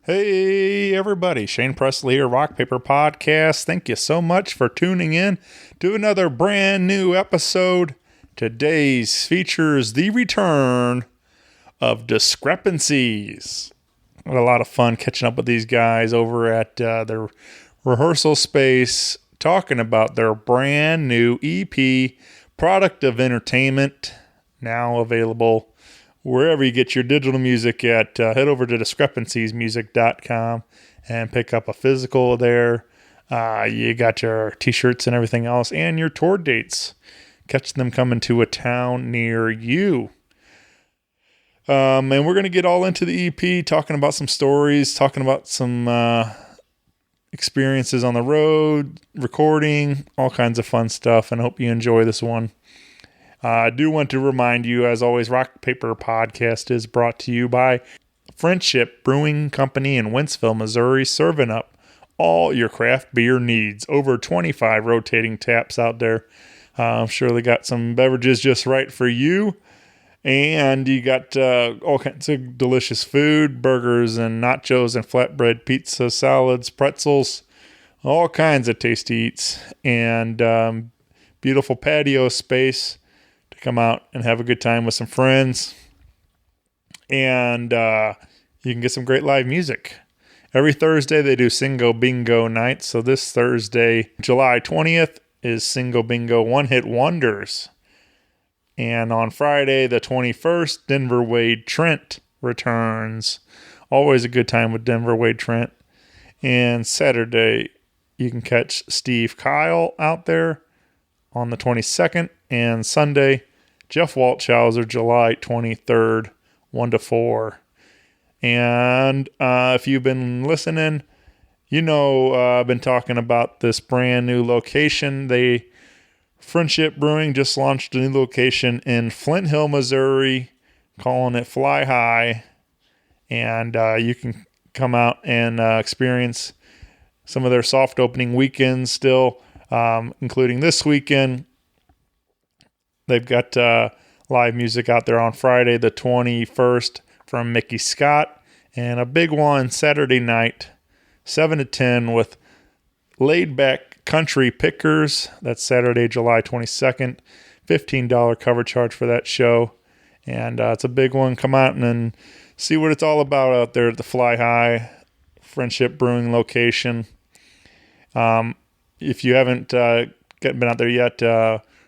Hey everybody, Shane Presley here, Rock Paper Podcast. Thank you so much for tuning in to another brand new episode. Today's features the return of Discrepancies. I had a lot of fun catching up with these guys over at their rehearsal space, talking about their brand new EP, Product of Entertainment, now available wherever you get your digital music at. Head over to discrepanciesmusic.com and pick up a physical there. You got your t-shirts and everything else and your tour dates. Catch them coming to a town near you. And we're going to get all into the EP, talking about some stories, talking about some experiences on the road, recording, all kinds of fun stuff, and I hope you enjoy this one. I do want to remind you, as always, Rock Paper Podcast is brought to you by Friendship Brewing Company in Wentzville, Missouri, serving up all your craft beer needs. Over 25 rotating taps out there. I'm sure they got some beverages just right for you. And you got all kinds of delicious food, burgers and nachos and flatbread, pizza, salads, pretzels, all kinds of tasty eats. And beautiful patio space to come out and have a good time with some friends. And you can get some great live music. Every Thursday they do Single Bingo night. So this Thursday, July 20th, is Single Bingo One Hit Wonders. And on Friday, the 21st, Denver Wade Trent returns. Always a good time with Denver Wade Trent. And Saturday, you can catch Steve Kyle out there on the 22nd. And Sunday, Jeff Waltshauser, July 23rd, 1 to 4. And if you've been listening, you know I've been talking about this brand new location. Friendship Brewing just launched a new location in Flint Hill, Missouri, calling it Fly High. And you can come out and experience some of their soft opening weekends still, including this weekend. They've got live music out there on Friday, the 21st, from Mickey Scott. And a big one Saturday night, 7 to 10, with Laid Back Country Pickers. That's Saturday, July 22nd. $15 cover charge for that show. And it's a big one. Come out and see what it's all about out there at the Fly High Friendship Brewing location. If you haven't been out there yet,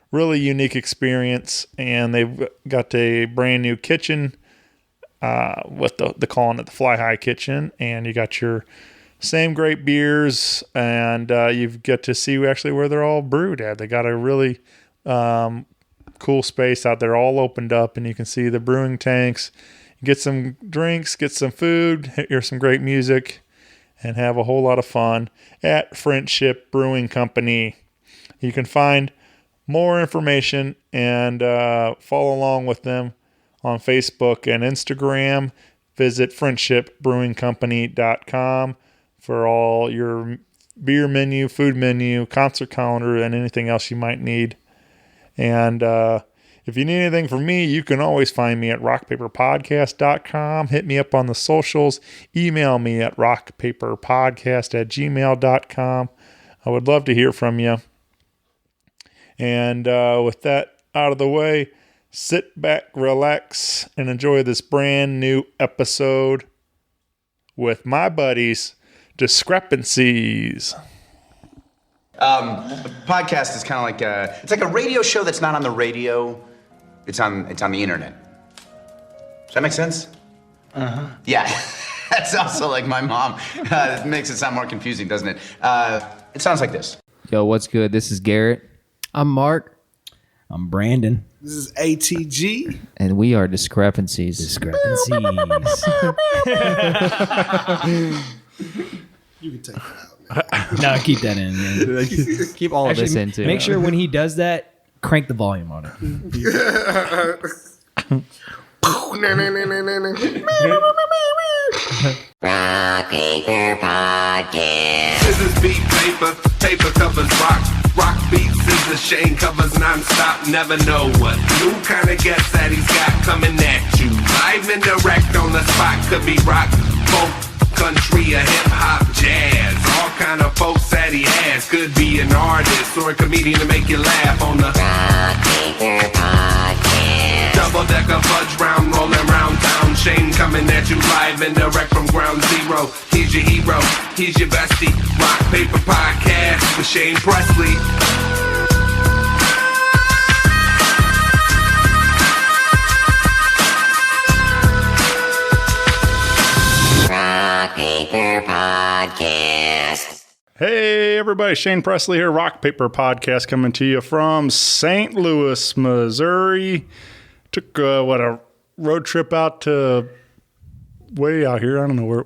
really unique experience. And they've got a brand new kitchen with the calling it the Fly High Kitchen. And you got your same great beers, and you get to see actually where they're all brewed at. They got a really cool space out there all opened up, and you can see the brewing tanks. Get some drinks, get some food, hear some great music, and have a whole lot of fun at Friendship Brewing Company. You can find more information and follow along with them on Facebook and Instagram. Visit friendshipbrewingcompany.com for all your beer menu, food menu, concert calendar, and anything else you might need. And if you need anything from me, you can always find me at rockpaperpodcast.com. Hit me up on the socials. Email me at rockpaperpodcast@gmail.com. I would love to hear from you. And with that out of the way, sit back, relax, and enjoy this brand new episode with my buddies, Discrepancies. Podcast is kind of like it's like a radio show that's not on the radio. It's on the internet. Does that make sense? Uh-huh. Yeah. That's also like my mom. It makes it sound more confusing, doesn't it? It sounds like this. Yo, what's good? This is Garrett. I'm Marc. I'm Brandon. This is ATG. And we are Discrepancies. You can take that out. No, keep that in. Man. Keep all of this in, too. Make sure when he does that, crank the volume on it. Rock Paper Podcast. Scissors beat paper, paper covers rock. Rock beats scissors, Shane covers non-stop. Never know what new kind of guest that he's got coming at you. Live and direct on the spot, could be rock, folk, country or hip hop, jazz. All kind of folks that he has. Could be an artist or a comedian to make you laugh on the Rock Paper Podcast. double decker fudge round, rolling round town. Shane coming at you live and direct from ground zero. He's your hero, he's your bestie. Rock Paper Podcast with Shane Presley. Rock Paper Podcast. Hey, everybody. Shane Presley here. Rock Paper Podcast coming to you from St. Louis, Missouri. Took, a road trip out to way out here. I don't know where.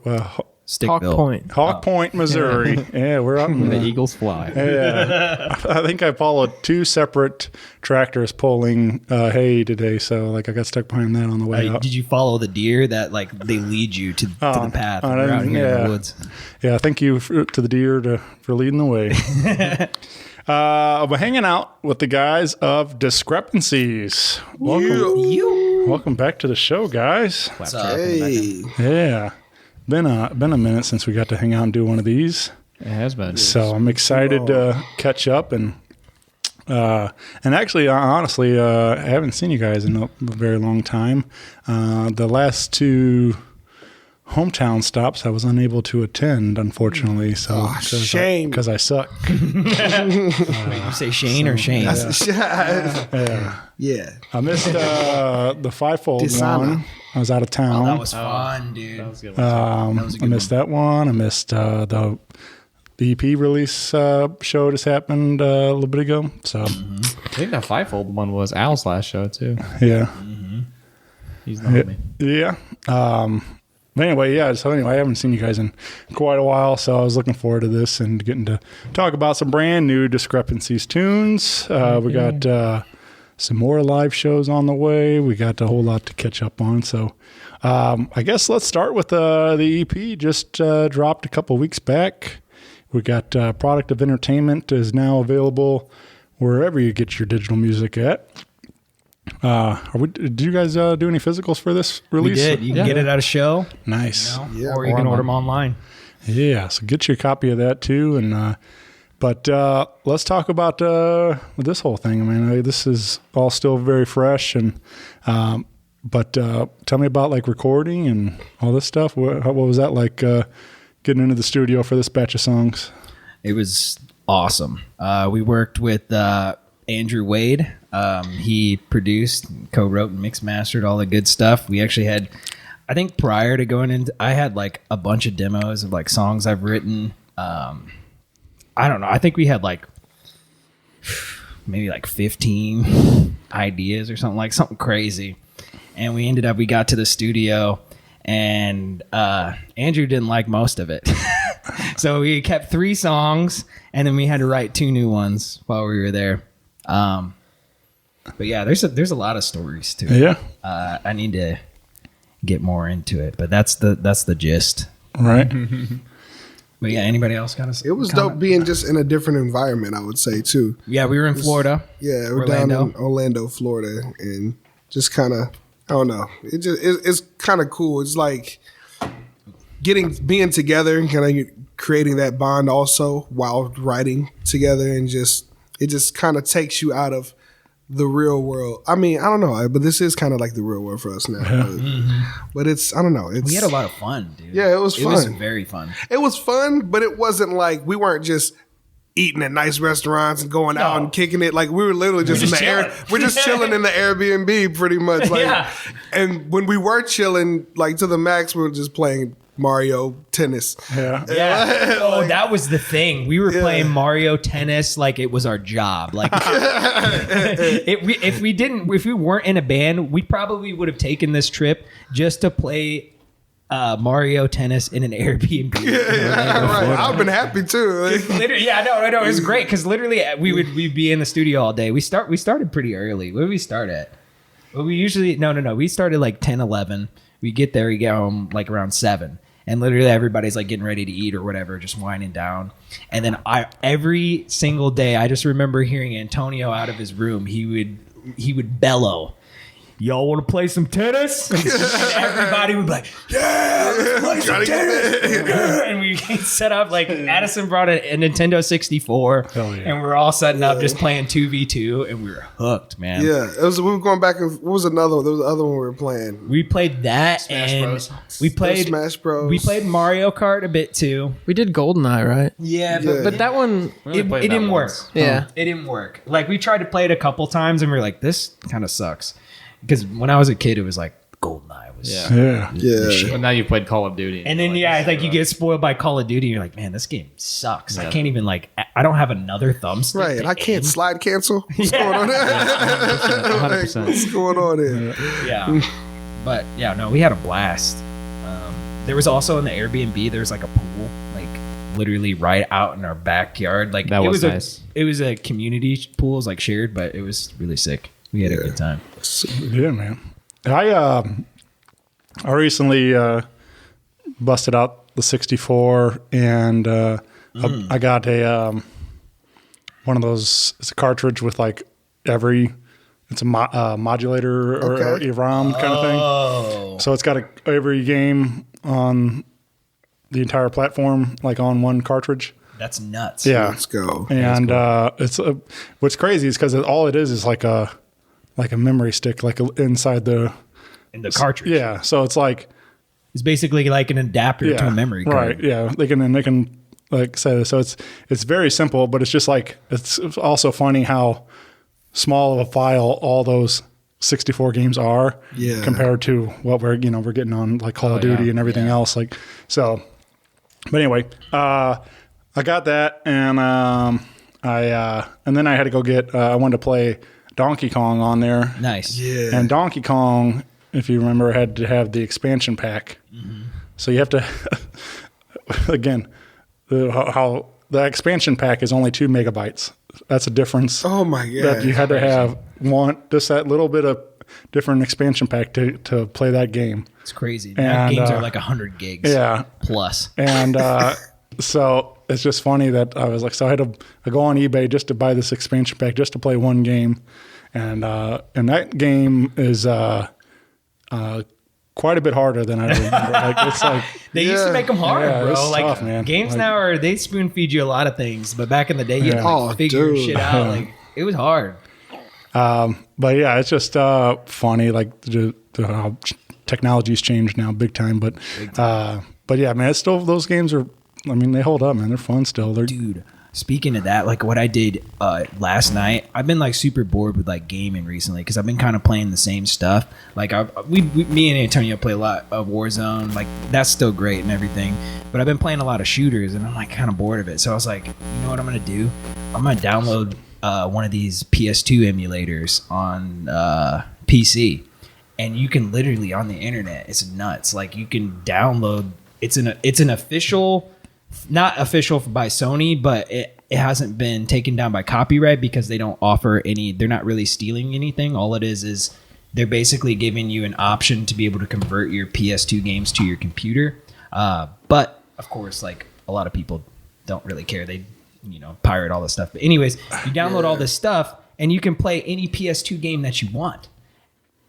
Stickville. Hawk Point, Missouri. Yeah, we're out in The Eagles fly. Yeah, I think I followed two separate tractors pulling hay today, so I got stuck behind that on the way out. Did you follow the deer that they lead you to the path? I You're out didn't- here in yeah. the woods. Yeah, thank you to the deer for leading the way. We're hanging out with the guys of Discrepancies. Welcome back to the show, guys. What's up? Hey. Yeah, been a minute since we got to hang out and do one of these. It has been. So I'm excited to catch up and actually, honestly, I haven't seen you guys in a very long time. The last two hometown stops I was unable to attend, unfortunately. So shame. because I suck. You say Shane or Shane? Yeah. I missed the fivefold Dishonor. one. I was out of town. That was fun, dude. That was good. I missed that one. I missed the EP release show just happened a little bit ago. So I think that fivefold one was Al's last show too. yeah. He's not me. Yeah. But anyway, I haven't seen you guys in quite a while, so I was looking forward to this and getting to talk about some brand new Discrepancies tunes. We got some more live shows on the way. We got a whole lot to catch up on. So I guess let's start with the EP just dropped a couple weeks back. We got Product of Entertainment is now available wherever you get your digital music at. Did you guys do any physicals for this We release? did. You can get it at a show, Nice. Yeah. or you can order them online. Yeah, so get you a copy of that too. And but let's talk about this whole thing. I mean, this is all still very fresh, and but tell me about recording and all this stuff. What was that like getting into the studio for this batch of songs? It was awesome. We worked with Andrew Wade. He produced, co-wrote, and mix mastered all the good stuff. We actually had, I think prior to going in, I had a bunch of demos of songs I've written. I don't know. I think we had maybe 15 ideas or something crazy. And we got to the studio and Andrew didn't like most of it. So we kept 3 songs and then we had to write 2 new ones while we were there. But yeah, there's a lot of stories to it. Yeah, I need to get more into it, but that's the gist. right. But yeah, anybody else got to? It was dope being just in a different environment, I would say, too. Yeah, we were in Florida. Yeah, we're down Orlando. in Orlando, Florida, and just kind of, I don't know. It's kind of cool. It's like being together and kind of creating that bond also while writing together, and it just kind of takes you out of the real world. I mean, I don't know, but this is kind of like the real world for us now. But it's, I don't know. We had a lot of fun, dude. Yeah, it was It was fun. very fun. It was fun, but it wasn't like we weren't just eating at nice restaurants and going out and kicking it. We were literally just in the air. We're just chilling in the Airbnb pretty much. Yeah. And when we were chilling to the max, we were just playing Mario Tennis. Yeah. Yeah. Oh, that was the thing. We were playing Mario Tennis like it was our job. If we weren't in a band, we probably would have taken this trip just to play Mario Tennis in an Airbnb. Right. I've been happy too. Literally, yeah, no, it was great because literally we'd be in the studio all day. We started pretty early. Where did we start at? Well, we usually we started 10, 11. We get there, we get home around 7. And literally everybody's getting ready to eat or whatever, just winding down. And then every single day, I just remember hearing Antonio out of his room. He would bellow. y'all want to play some tennis? And everybody would be like, yeah, let's play some tennis. And we set up, like, Addison brought a Nintendo 64. Hell yeah. And we were all setting up, just playing 2v2, and we were hooked, man. Yeah, we were going back and what was another one? There was the other one we were playing. We played that, Smash and Bros. we played Smash Bros. We played Mario Kart a bit too. We did GoldenEye, right? Yeah, But that one, it didn't work. Yeah. It didn't work. Like, we tried to play it a couple times, and we were like, this kind of sucks. Because when I was a kid, it was like GoldenEye was. Yeah. Yeah. Well, now you've played Call of Duty. And then like you get spoiled by Call of Duty, and you're like, man, this game sucks. I can't even I don't have another thumbstick. Right, and I can't slide cancel. What's going on? 100%. What's going on here? Yeah. But yeah, no, we had a blast. There was also in the Airbnb, there's like a pool, like literally right out in our backyard. Like That it was was nice. It was a community pool, it was like shared, but it was really sick. We had a good time. Yeah, man. I recently busted out the 64 and I got a one of those. It's a cartridge with like it's a modulator or a ROM kind of thing. So it's got every game on the entire platform, like on one cartridge. That's nuts. Yeah, Let's go. and it's what's crazy is because all it is like a memory stick, like inside the In the cartridge. yeah. So it's like It's basically like an adapter to a memory card. right? Yeah, they can like say this. So it's very simple, but it's just like it's also funny how small of a file all those 64 games are compared to what we're getting on like Call of Duty and everything else. Like so. But anyway, I got that, and and then I had to go get. I wanted to play Donkey Kong on there. Nice. Yeah. And Donkey Kong, if you remember, had to have the expansion pack. Mm-hmm. So you have to again, how the expansion pack is only 2 megabytes. That's a difference. Oh my god. That you had to have just that little bit of different expansion pack to play that game. It's crazy. Now And, games are like 100 gigs. Yeah. Plus. And so it's just funny that I was like, so I had to go on eBay just to buy this expansion pack just to play one game, and that game is quite a bit harder than I remember. Like it's like They used to make them hard, Yeah, bro. it's Like tough, man. games Like- now they spoon feed you a lot of things, but back in the day you had to Oh, figure dude. shit out. Like it was hard. but yeah, it's just funny like how technology's changed now big time. But yeah, man, it's still those games are. I mean, they hold up, man. They're fun still. They're Dude, speaking of that, like what I did last night, I've been like super bored with like gaming recently because I've been kind of playing the same stuff. Like me and Antonio play a lot of Warzone. Like that's still great and everything, but I've been playing a lot of shooters and I'm like kind of bored of it. So I was like, you know what I'm gonna do? I'm gonna download one of these PS2 emulators on PC, and you can literally on the internet. It's nuts. Like you can download. It's an official. Not official by Sony, but it hasn't been taken down by copyright because they don't offer any. They're not really stealing anything. All it is they're basically giving you an option to be able to convert your PS2 games to your computer. But of course, like a lot of people don't really care. They pirate all this stuff. But anyways, you download all this stuff and you can play any PS2 game that you want.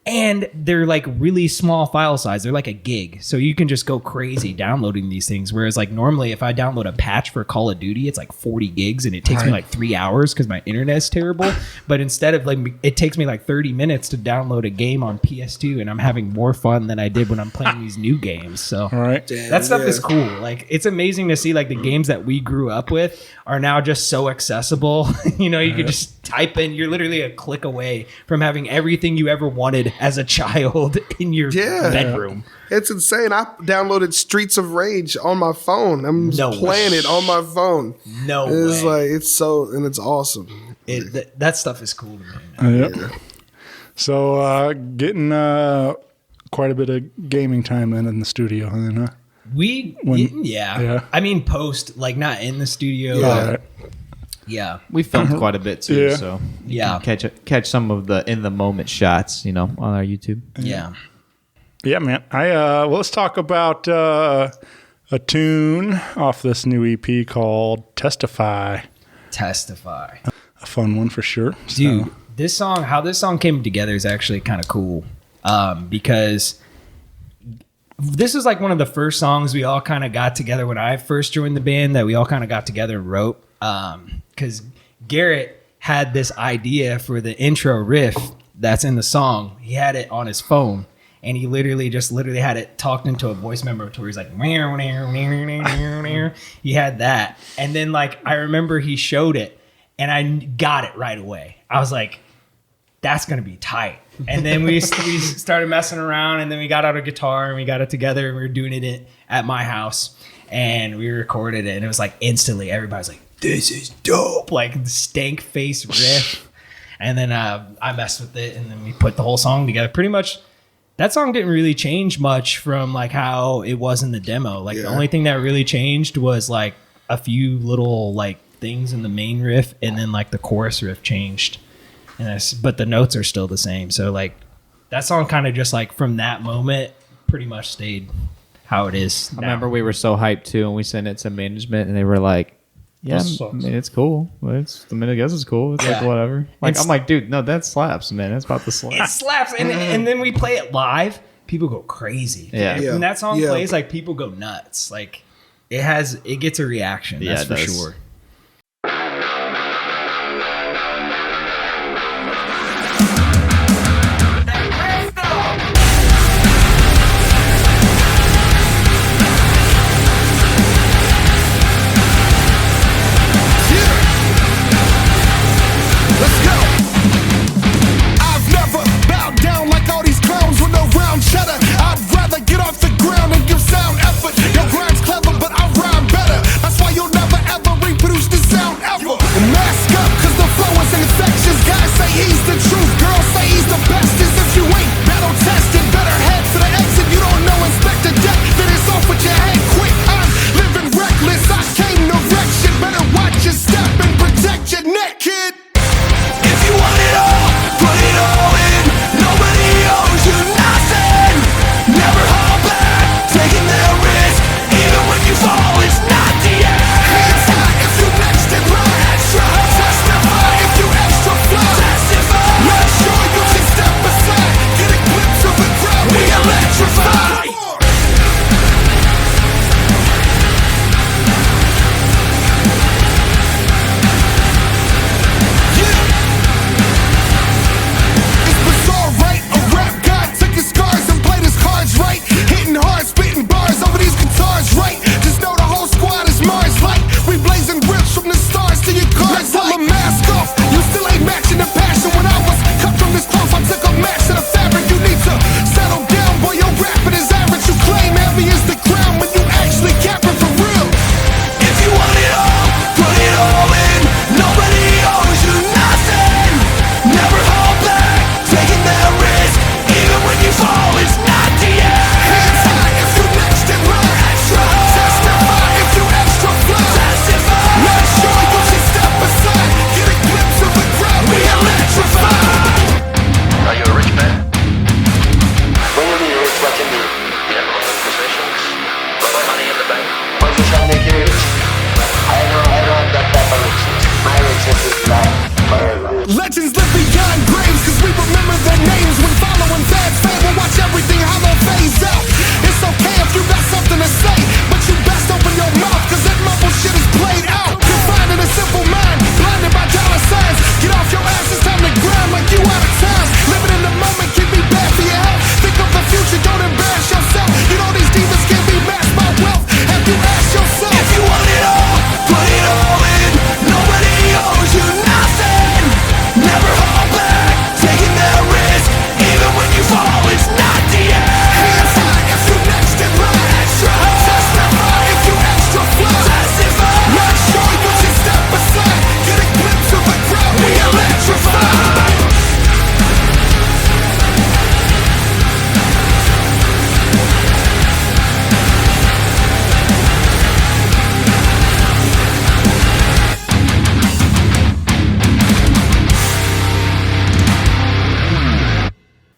And they're like really small file size. They're like a gig. So you can just go crazy downloading these things. Whereas like normally if I download a patch for Call of Duty, it's like 40 gigs and it takes me like 3 hours because my internet is terrible. But instead of like, it takes me like 30 minutes to download a game on PS2 and I'm having more fun than I did when I'm playing these new games. So all right. that stuff is cool. Like it's amazing to see like the games that we grew up with are now just so accessible. You can just type in, you're literally a click away from having everything you ever wanted as a child in your bedroom. It's insane. I downloaded Streets of Rage on my phone. I'm just playing it on my phone. No It's way. like it's awesome. That stuff is cool to me. Yep. So getting quite a bit of gaming time then in the studio, and then Yeah. I mean, post, like not in the studio. Yeah. Yeah. We filmed quite a bit too, Yeah. so you Yeah. can catch some of the in the moment shots, on our YouTube. Yeah. Yeah, man. Let's talk about a tune off this new EP called Testify. Testify. A fun one for sure. Dude, how this song came together is actually kind of cool. because this is like one of the first songs we all kind of got together when I first joined the band that we all kind of got together and wrote. Because Garrett had this idea for the intro riff that's in the song. He had it on his phone, and he literally had it talked into a voice memo to where he's like, he had that. And then like, I remember he showed it and I got it right away. I was like, that's going to be tight. And then we started messing around, and then we got out a guitar and we got it together, and we were doing it at my house, and we recorded it, and it was like instantly everybody's like, this is dope, like the stank face riff. And then I messed with it, and then we put the whole song together. Pretty much that song didn't really change much from like how it was in the demo. Like the only thing that really changed was like a few little like things in the main riff, and then like the chorus riff changed. But the notes are still the same. So like that song kind of just like from that moment pretty much stayed how it is now. I remember we were so hyped too, and we sent it to management, and they were like, yeah, I mean, it's cool. I guess it's cool. It's like whatever. Like I'm like, dude, no, that slaps, man. That's about to slap. It slaps. And then we play it live. People go crazy. Yeah. When that song plays, like people go nuts. Like it gets a reaction. That's for sure.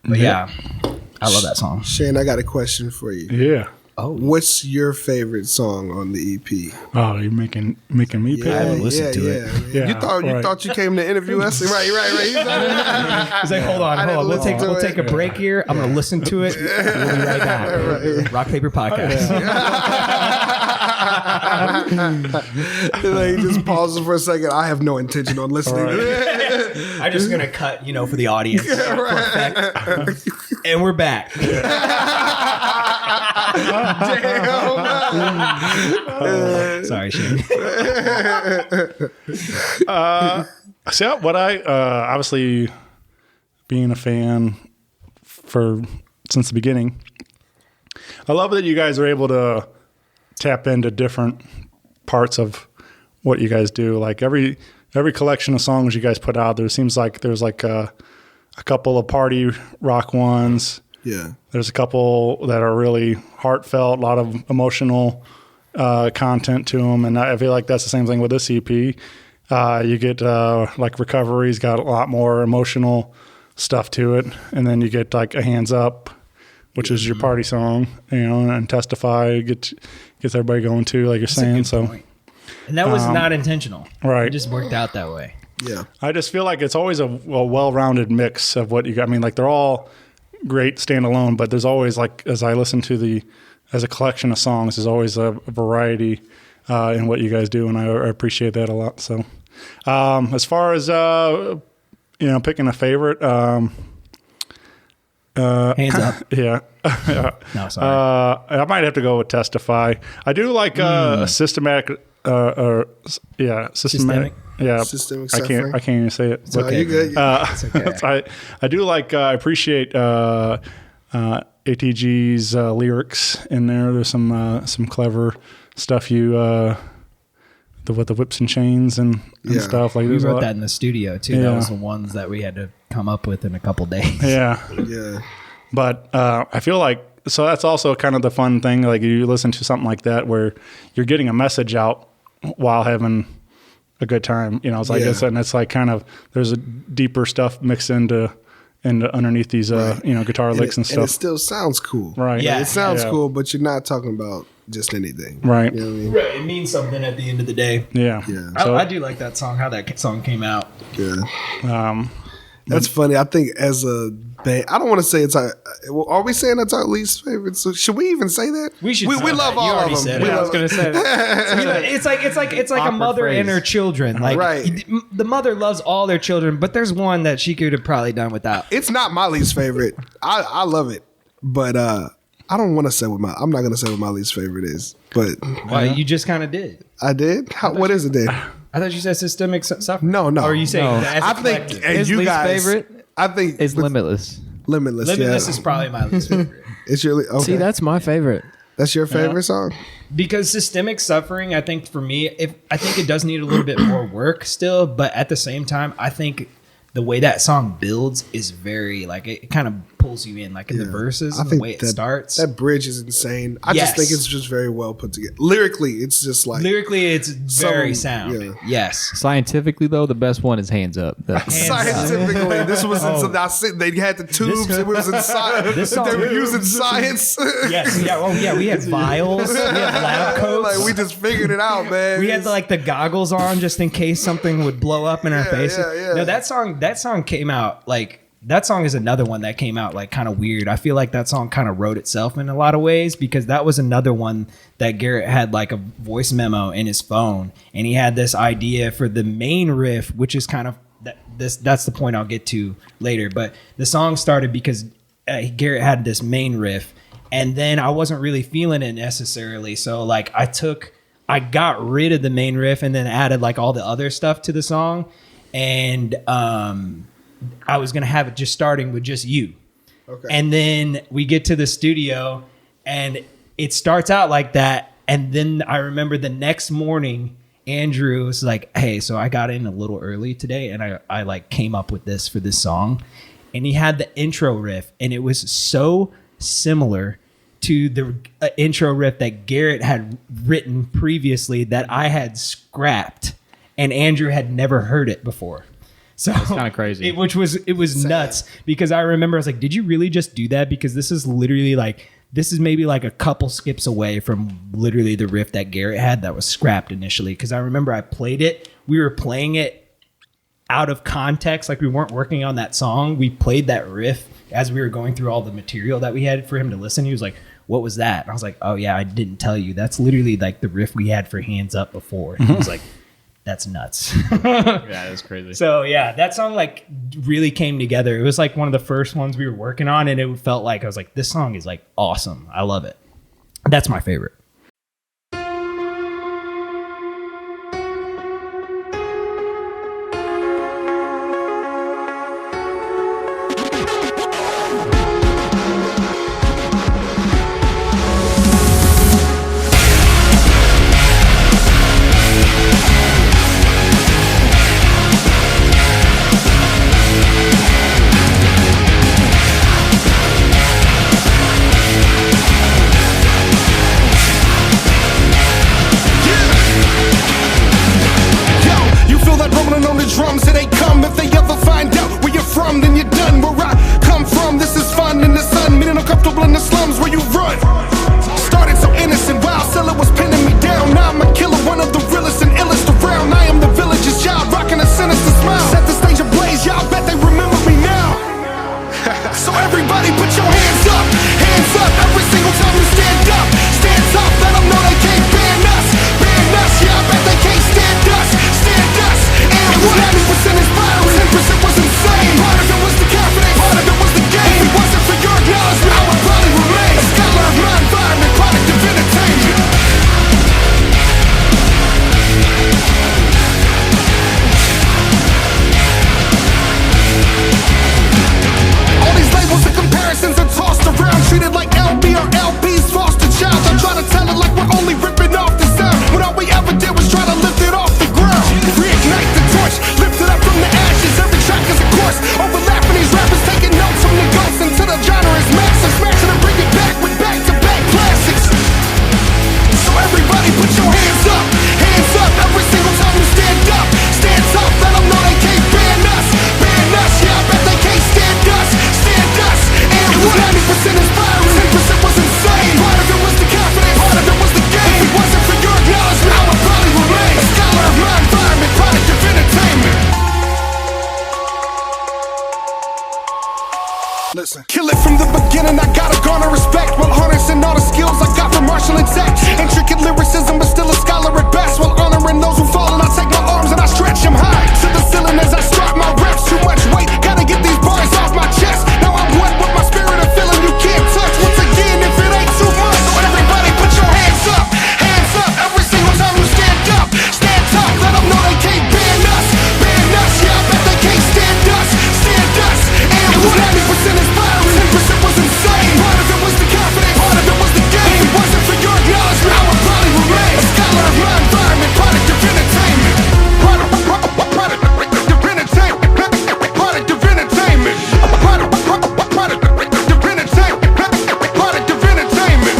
But yeah, I love that song. Shane, I got a question for you. Yeah. What's your favorite song on the EP? Oh, you're making me pick. I haven't listened to it. Yeah. You thought you came to interview us? Right. He's like, hold on. We'll take a break here. I'm gonna listen to it. We'll be right back. Rock Paper Podcast. He just pauses for a second. I have no intention on listening. I'm just gonna cut, for the audience. And we're back. Damn. Sorry, Shane. So what I obviously being a fan since the beginning, I love that you guys are able to tap into different parts of what you guys do. Like every collection of songs you guys put out, there seems like there's like a couple of party rock ones. Yeah. There's a couple that are really heartfelt, a lot of emotional content to them, and I feel like that's the same thing with this EP. You get like Recovery's got a lot more emotional stuff to it, and then you get like a Hands Up, which is your party song, and Testify gets everybody going too, like you're saying. So, and that was not intentional, right? It just worked out that way. Yeah, I just feel like it's always a well-rounded mix of what you got. I mean, like they're all great standalone, but there's always, like, as I listen to as a collection of songs, there's always a variety in what you guys do, and I appreciate that a lot. So, as far as picking a favorite, Hands Up. Yeah. No, sorry. I might have to go with Testify. I do like systematic. Systematic. Yeah, Systemic I Suffering. can't even say it. No, you're good. It's okay. I do like. I appreciate ATG's lyrics in there. There's some clever stuff. With the whips and chains and stuff like. We wrote that in the studio too. That was the ones that we had to come up with in a couple days. Yeah, yeah. But I feel like that's also kind of the fun thing. Like you listen to something like that where you're getting a message out while having a good time, it's like and it's like kind of there's a deeper stuff mixed into underneath these guitar licks and stuff. And it still sounds cool, right? Yeah, it sounds cool, but you're not talking about just anything, right? You know what I mean? Right, it means something at the end of the day. Yeah. So, I do like that song. How that song came out. Yeah. That's funny. I think as a band, I don't want to say it's are we saying that's our least favorite? So should we even say that? We should. We love all of them. Said it. I was going to say that. It's like a mother and her children. Like the mother loves all their children, but there's one that she could have probably done without. It's not my least favorite. I love it, but I don't want to say I'm not going to say what my least favorite is. But you just kind of did. I did. What is it then? I thought you said systemic suffering. No. Or are you saying that as a I think collective? and His you least guys, favorite I think is Limitless. Limitless. Limitless is probably my least favorite. It's your okay. See, that's my favorite. That's your favorite song? Because systemic suffering, I think for me, I think it does need a little bit more work still, but at the same time, I think the way that song builds is very like it kind of pulls you in, like in the verses and the way it starts. That bridge is insane. I just think it's just very well put together. Lyrically, it's just like it's very sound. Yeah. Yes. Scientifically, though, the best one is Hands Up. Scientifically, this was they had the tubes. It was inside. They were using science. Yes. Yeah. Oh, yeah. We had vials. We had lab coats. Like we just figured it out, man. We had the goggles on just in case something would blow up in our faces. Yeah. No, that song came out like. That song is another one that came out like kind of weird. I feel like that song kind of wrote itself in a lot of ways because that was another one that Garrett had like a voice memo in his phone and he had this idea for the main riff, which is kind of that's the point I'll get to later. But the song started because Garrett had this main riff and then I wasn't really feeling it necessarily. So like I got rid of the main riff and then added like all the other stuff to the song and I was going to have it just starting with just you. Okay. And then we get to the studio and it starts out like that. And then I remember the next morning, Andrew was like, hey, so I got in a little early today and I like came up with this for this song. And he had the intro riff and it was so similar to the intro riff that Garrett had written previously that I had scrapped and Andrew had never heard it before. So it's kind of crazy. It was nuts because I remember I was like, did you really just do that? Because this is literally like this is maybe like a couple skips away from literally the riff that Garrett had that was scrapped initially. Because I remember I played it. We were playing it out of context, like we weren't working on that song. We played that riff as we were going through all the material that we had for him to listen. He was like, what was that? And I was like, oh yeah, I didn't tell you. That's literally like the riff we had for Hands Up before. And he was like, that's nuts. Yeah, that's crazy. So yeah, that song like really came together. It was like one of the first ones we were working on, and it felt like I was like, this song is like awesome. I love it. That's my favorite. Listen. Kill it from the beginning, I gotta garner respect while harnessing all the skills I got from Marshall and Zach. Intricate lyricism, but still a scholar at best. While honoring those who fall, and I take my arms and I stretch them high to the ceiling as I strike my reps. Too much weight, gotta get these bars off my chest. Now I'm wet with my spirit and feeling you can't touch. Once again, if it ain't too much, so everybody put your hands up every single time you stand up. Stand top, let them know they can't ban us. Yeah, I bet they can't stand us. And it was 90% inspiring, 10% was insane. Part of it was the confidence, part of it was the game. If it wasn't for your acknowledgement, I would probably remain a scholar of my environment, product of entertainment. Product of entertainment. Product of entertainment. Product of entertainment.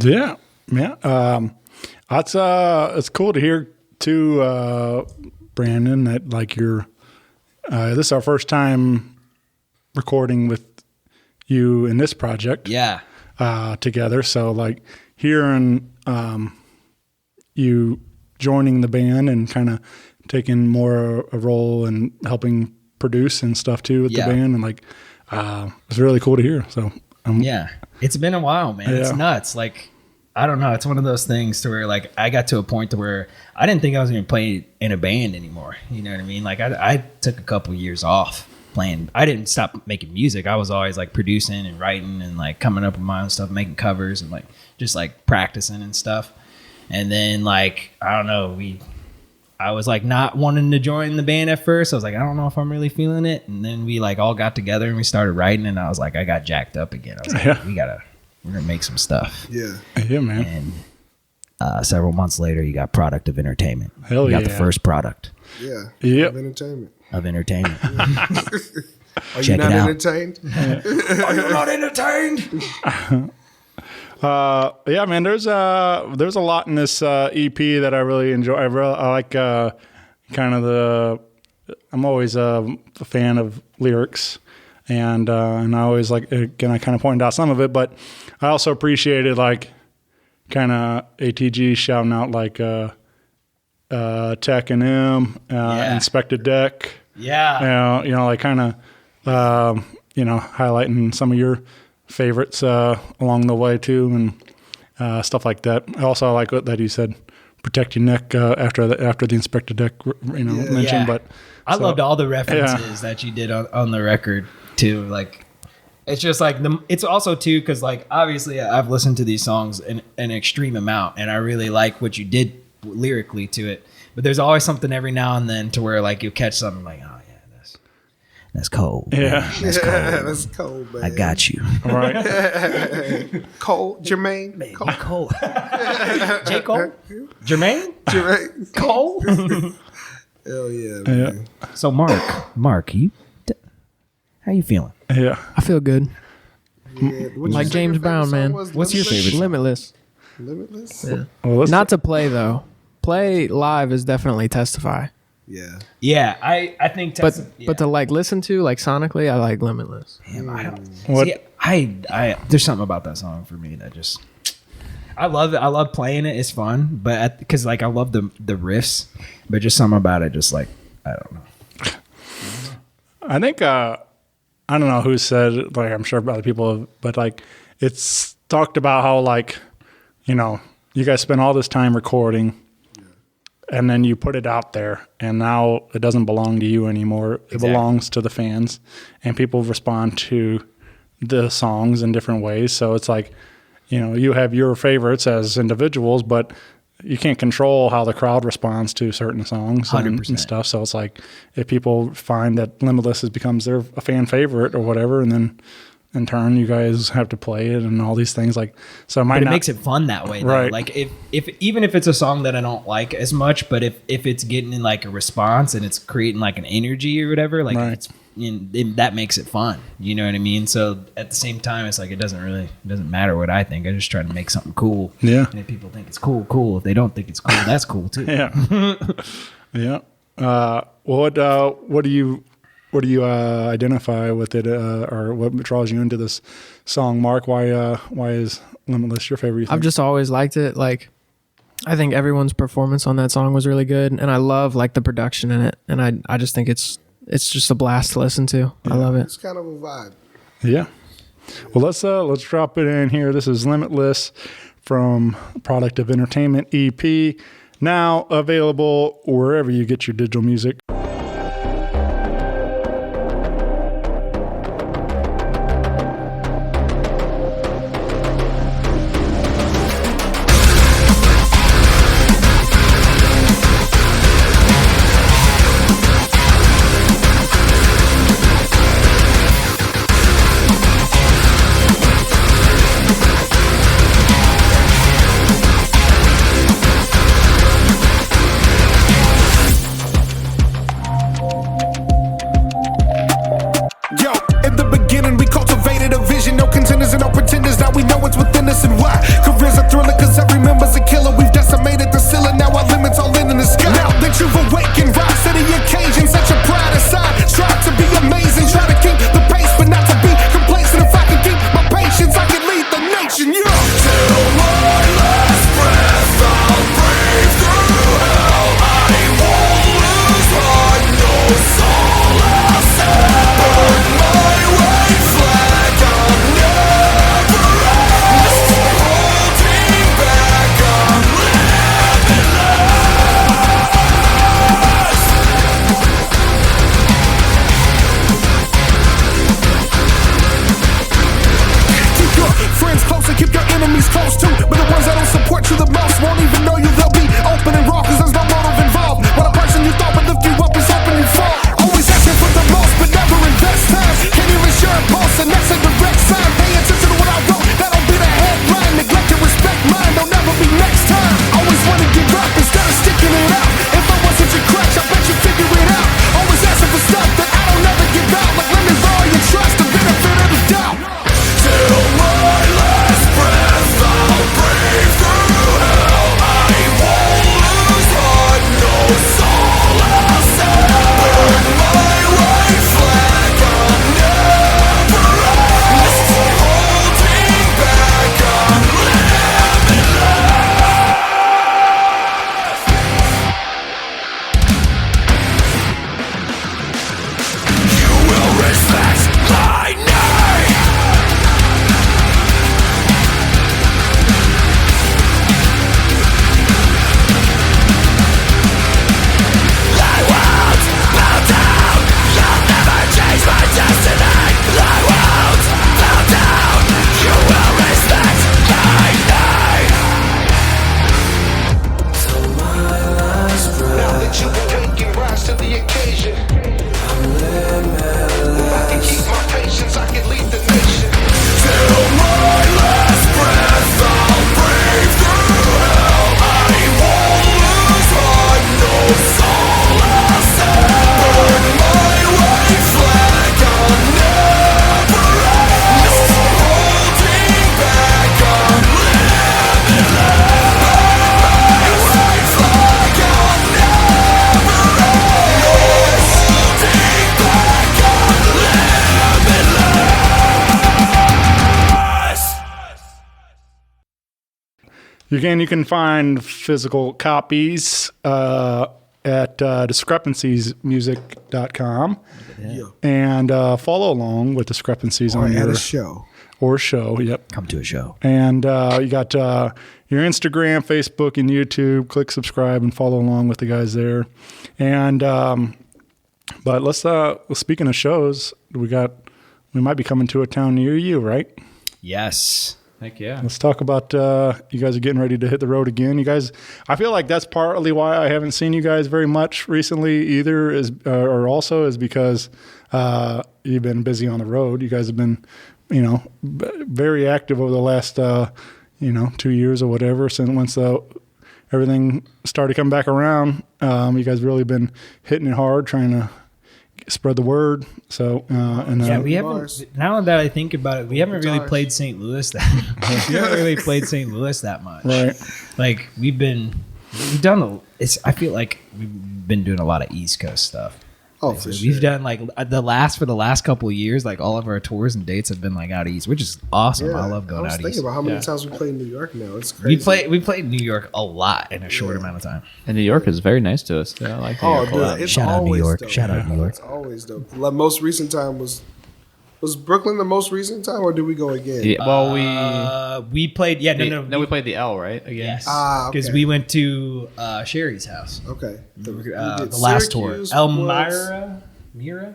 Yeah. It's cool to hear too, Brandon, that like you're this is our first time recording with you in this project. Yeah. Together. So like hearing you joining the band and kind of taking more a role and helping produce and stuff too with the band, and like it's really cool to hear. So yeah, it's been a while, man. Yeah. It's nuts. Like, I don't know. It's one of those things to where like I got to a point to where I didn't think I was going to play in a band anymore. You know what I mean? Like I took a couple years off playing. I didn't stop making music. I was always like producing and writing and like coming up with my own stuff, making covers and like just like practicing and stuff. And then like, I don't know, I was like not wanting to join the band at first. I was like, I don't know if I'm really feeling it. And then we like all got together and we started writing, and I was like, I got jacked up again. I was like, we're gonna make some stuff. Yeah, man. And several months later, you got Product of Entertainment. Hell you got the first product. Yeah. Yep. Of entertainment. Are Check you not it out. entertained? Are you not entertained? Yeah, man. There's a lot in this EP that I really enjoy. I like kind of I'm always a fan of lyrics, And I always like, again, I kind of pointed out some of it, but I also appreciated like kind of ATG shouting out like Tech and M, Inspected Deck. Yeah. Like kind of, highlighting some of your favorites along the way too, and stuff like that. I also like that you said protect your neck after the Inspected Deck, mention. Yeah. But I loved all the references that you did on the record too. Like, it's just like it's also too because like obviously I've listened to these songs an extreme amount, and I really like what you did lyrically to it. But there's always something every now and then to where like you catch something like, oh yeah, that's cold. Yeah, that's cold. That's cold, man. I got you. All right. Cole, Jermaine, Cole. J. Cole? Jermaine? Cole? Hell yeah, man. So Marc, how you feeling? Yeah. I feel good. Yeah. What's Like your James favorite Brown, song man. was? What's your favorite song? Limitless. Limitless? Yeah. Well, Not to play though. Play live is definitely Testify. Yeah. Yeah, I think But to like listen to like sonically, I like Limitless. Damn, I don't. What- See, I there's something about that song for me that just I love it. I love playing it. It's fun, but because like I love the riffs, but just something about it, just like I don't know. I think I don't know who said it, like I'm sure other people have, but like it's talked about how like you guys spend all this time recording and then you put it out there and now it doesn't belong to you anymore. It belongs to the fans, and people respond to the songs in different ways. So it's like, you have your favorites as individuals, but you can't control how the crowd responds to certain songs and stuff. So it's like if people find that Limitless becomes a fan favorite or whatever, and then in turn you guys have to play it and all these things like so. But it makes it fun that way, though. Right? Like if even if it's a song that I don't like as much, but if it's getting in like a response and it's creating like an energy or whatever, like right. That makes it fun. You know what I mean? So at the same time, it's like it doesn't matter what I think. I just try to make something cool. Yeah. And if people think it's cool. If they don't think it's cool, that's cool too. Yeah. Yeah. What do you identify with it, or what draws you into this song, Marc? Why is Limitless your favorite? I've just always liked it. Like, I think everyone's performance on that song was really good, and I love like the production in it, and I just think it's just a blast to listen to. I love it. It's kind of a vibe. Yeah. Well, let's drop it in here. This is Limitless from Product of Entertainment EP, now available wherever you get your digital music. Again, you can find physical copies at discrepanciesmusic.com and follow along with Discrepancies on at your a show. or show. Yep. Come to a show. And you got your Instagram, Facebook, and YouTube. Click subscribe and follow along with the guys there. And but let's speaking of shows, we might be coming to a town near you, right? Yes. Heck yeah. Let's talk about you guys are getting ready to hit the road again. You guys, I feel like that's partly why I haven't seen you guys very much recently either, or also is because you've been busy on the road. You guys have been, very active over the last 2 years or whatever. Since once everything started coming back around, you guys really been hitting it hard, trying to spread the word. So we haven't. Now that I think about it, we haven't really played St. Louis that much. Right. Like we've done. I feel like we've been doing a lot of East Coast stuff. Oh, for sure. We've done like the last couple of years, like all of our tours and dates have been like out east, which is awesome. I love going out east. I was thinking about how many times we played in New York now. It's crazy. We played New York a lot in a short amount of time. And New York is very nice to us. Yeah, I like New York a lot. It's Shout out New York. dope. Shout out New York. It's always dope. The most recent time was Brooklyn the most recent time, or did we go again? Yeah, well, we played. Yeah, we played the L, right? Again. Yes, okay. because we went to Sherry's house. Okay. The last tour, Syracuse, Mira.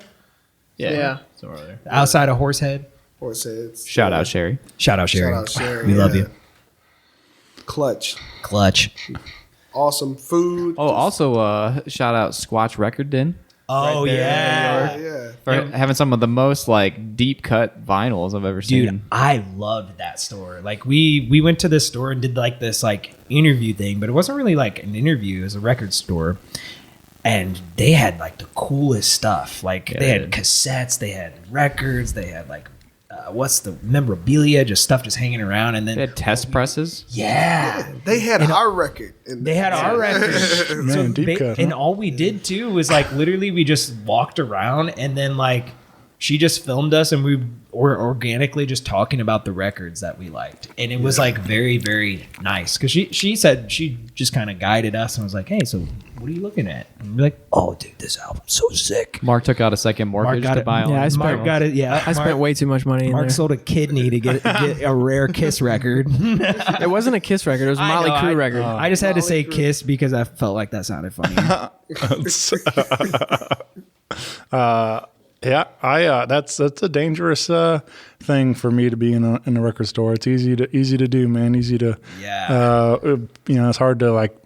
Yeah. Somewhere there. Outside of Horsehead. Horseheads. Shout out Sherry. Shout out Sherry. Shout out Sherry. We love you. Clutch. Awesome food. Oh, also shout out Squatch Record Den. Oh, yeah. Yeah. For having some of the most like deep cut vinyls I've ever Dude, seen. I loved that store. Like we went to this store and did like this like interview thing, but it wasn't really like an interview. It was a record store. And they had like the coolest stuff. Like they had cassettes, they had records, they had like what's the memorabilia, just stuff just hanging around. And then They had test presses. Yeah. They had our record. They had our record. Man, deep cut, and huh? all we did too was like literally we just walked around and then like she just filmed us and we were organically just talking about the records that we liked. And it was like very, very nice. Cause she said she just kind of guided us and was like, hey, so what are you looking at? And we're like, oh dude, this album's so sick. Mark took out a second mortgage to buy all. Yeah, Mark got it. Yeah. I spent way too much money in Mark there. sold a kidney to get a rare Kiss record. It wasn't a Kiss record. It was a Motley Crue record. I just had to say Kiss because I felt like that sounded funny. Yeah, that's a dangerous thing for me to be in a record store. It's easy to do, man. Easy to it's hard to like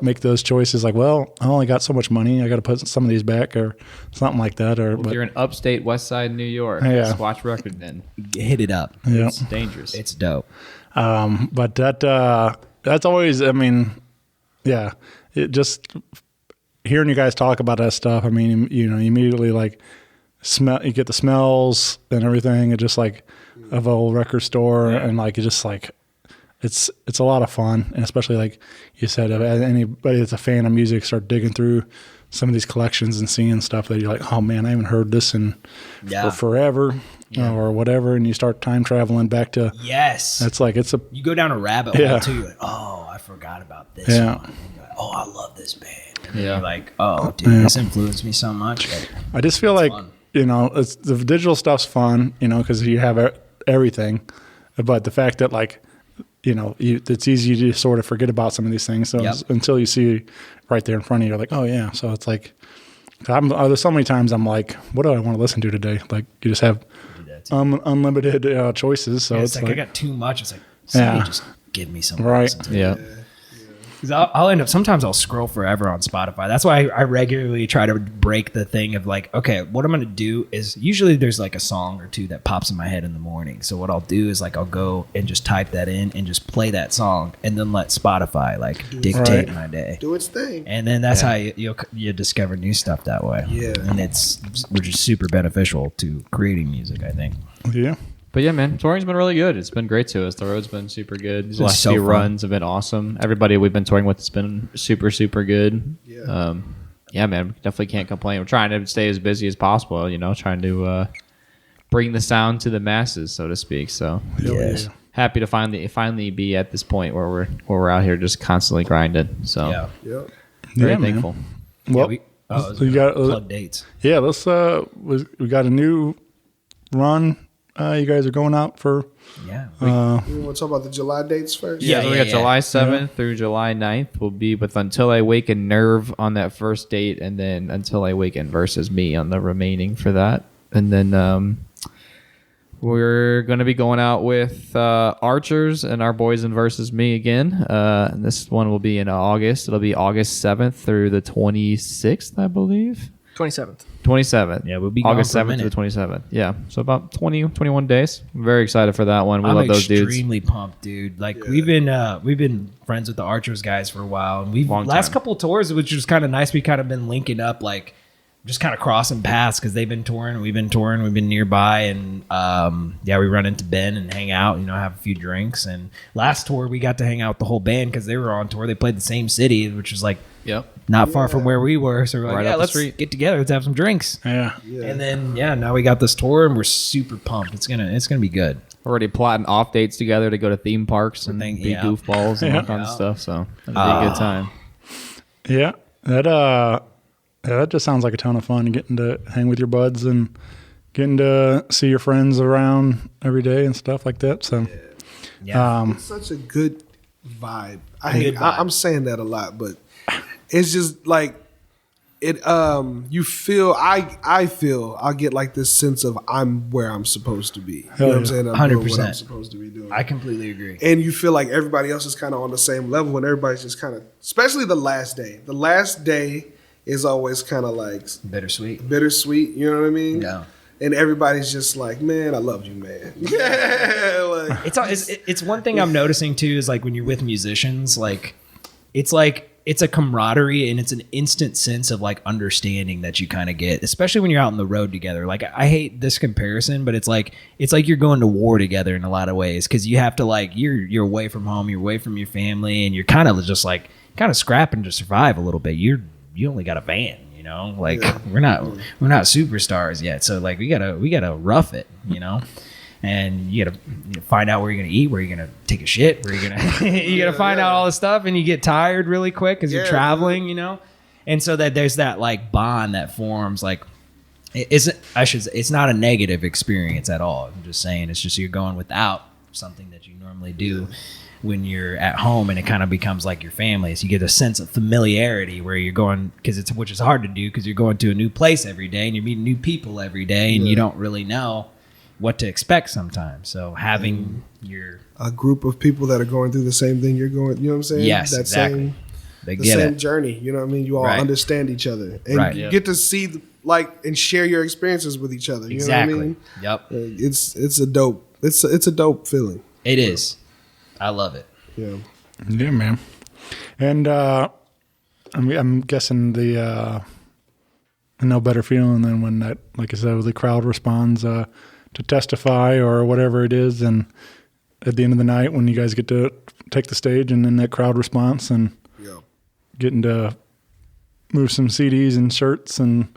make those choices. Like, well, I only got so much money. I got to put some of these back or something like that. Or If you're in upstate West Side New York, Squatch Record Den. Hit it up. Yeah. It's dangerous. It's dope. But that's always. I mean, yeah. It just hearing you guys talk about that stuff. I mean, immediately like. You get the smells and everything. It just like of a old record store and like it just like it's a lot of fun, and especially like you said, if anybody that's a fan of music start digging through some of these collections and seeing stuff that you're like, oh man, I haven't heard this for forever or whatever, and you start time traveling back to It's like you go down a rabbit hole too. You're like, oh, I forgot about this one. Like, oh, I love this band. And you're like, oh, dude, this influenced me so much. Like, I just feel like. Fun. It's the digital stuff's fun, because you have everything, but the fact that like, it's easy to sort of forget about some of these things. So until you see right there in front of you, you're like, oh yeah. So it's like, there's so many times I'm like, what do I want to listen to today? Like you just have unlimited choices. So it's like I got too much. It's like, somebody just give me something. Right. Yeah. Because I'll end up, sometimes I'll scroll forever on Spotify. That's why I regularly try to break the thing of like, okay, what I'm going to do is usually there's like a song or two that pops in my head in the morning. So what I'll do is like, I'll go and just type that in and just play that song and then let Spotify like dictate my day. Do its thing. And then that's how you discover new stuff that way. Yeah. And which is super beneficial to creating music, I think. Yeah. But yeah, man, touring's been really good. It's been great to us. The road's been super good. These last so few fun. runs have been awesome. Everybody we've been touring with has been super, super good. Yeah. Yeah, man, definitely can't complain. We're trying to stay as busy as possible, trying to bring the sound to the masses, so to speak. So happy to finally be at this point where we're out here just constantly grinding. So very thankful. Well, we got plug dates. Yeah, let's. We got a new run. You guys are going out for. Yeah. You want to talk about the July dates first? Yeah, so we got July 7th through July 9th. We'll be with Until I Awaken Nerve on that first date, and then Until I Awaken versus me on the remaining for that. And then we're going to be going out with Archers and Our Boys and versus me again. And this one will be in August. It'll be August 7th through the 26th, I believe. 27th. Yeah, we'll be August gone for a 7th to minute. the 27th. Yeah, so about 21 days. I'm very excited for that one. We I'm love those dudes. extremely pumped, dude. Like we've been friends with the Archers guys for a while, and we've last couple of tours, which was kind of nice. We kind of been linking up, like just kind of crossing paths because they've been touring, we've been touring, we've been nearby, and we run into Ben and hang out, have a few drinks. And last tour we got to hang out with the whole band because they were on tour. They played the same city, which was like not far from where we were. So we're like, Right up the let's street. get together, let's have some drinks. Yeah. And then now we got this tour and we're super pumped. It's gonna be good. Already plotting off dates together to go to theme parks and be goofballs and all kinds of stuff. So it'll be a good time. Yeah, that just sounds like a ton of fun. Getting to hang with your buds and getting to see your friends around every day and stuff like that. So, It's such a good vibe. I'm saying that a lot, but it's just like it. You feel I feel I'll get like this sense of I'm where I'm supposed to be. You know what I'm saying? I'm doing what I'm 100%. supposed to be doing. I completely agree. And you feel like everybody else is kind of on the same level, and everybody's just kind of, especially the last day. The last day is always kind of like bittersweet. You know what I mean? Yeah. And everybody's just like, man, I love you, man. Yeah. It's one thing I'm noticing too is like when you're with musicians, like it's a camaraderie and it's an instant sense of like understanding that you kind of get, especially when you're out on the road together. Like I hate this comparison, but it's like you're going to war together in a lot of ways because you have to like you're away from home, you're away from your family, and you're kind of just like scrapping to survive a little bit. You only got a van, like we're not superstars yet. So like we gotta rough it, and you gotta find out where you're gonna eat, where you're gonna take a shit, where you're gonna, you gotta find out all this stuff, and you get tired really quick because you're traveling, and so that there's that like bond that forms. Like it's not a negative experience at all. I'm just saying it's just you're going without something that you normally do when you're at home, and it kind of becomes like your family. So you get a sense of familiarity where you're going, which is hard to do because you're going to a new place every day and you're meeting new people every day, and you don't really know what to expect sometimes. So having a group of people that are going through the same thing you're going, you know what I'm saying? Yes, that exactly. The same journey, you know what I mean? You all understand each other, and you get to see and share your experiences with each other. You know what I mean? Yep. It's a dope feeling. It is. I love it. Yeah. Yeah, man. And I'm guessing no better feeling than when that, like I said, the crowd responds to testify or whatever it is, and at the end of the night when you guys get to take the stage and then that crowd response and getting to move some CDs and shirts and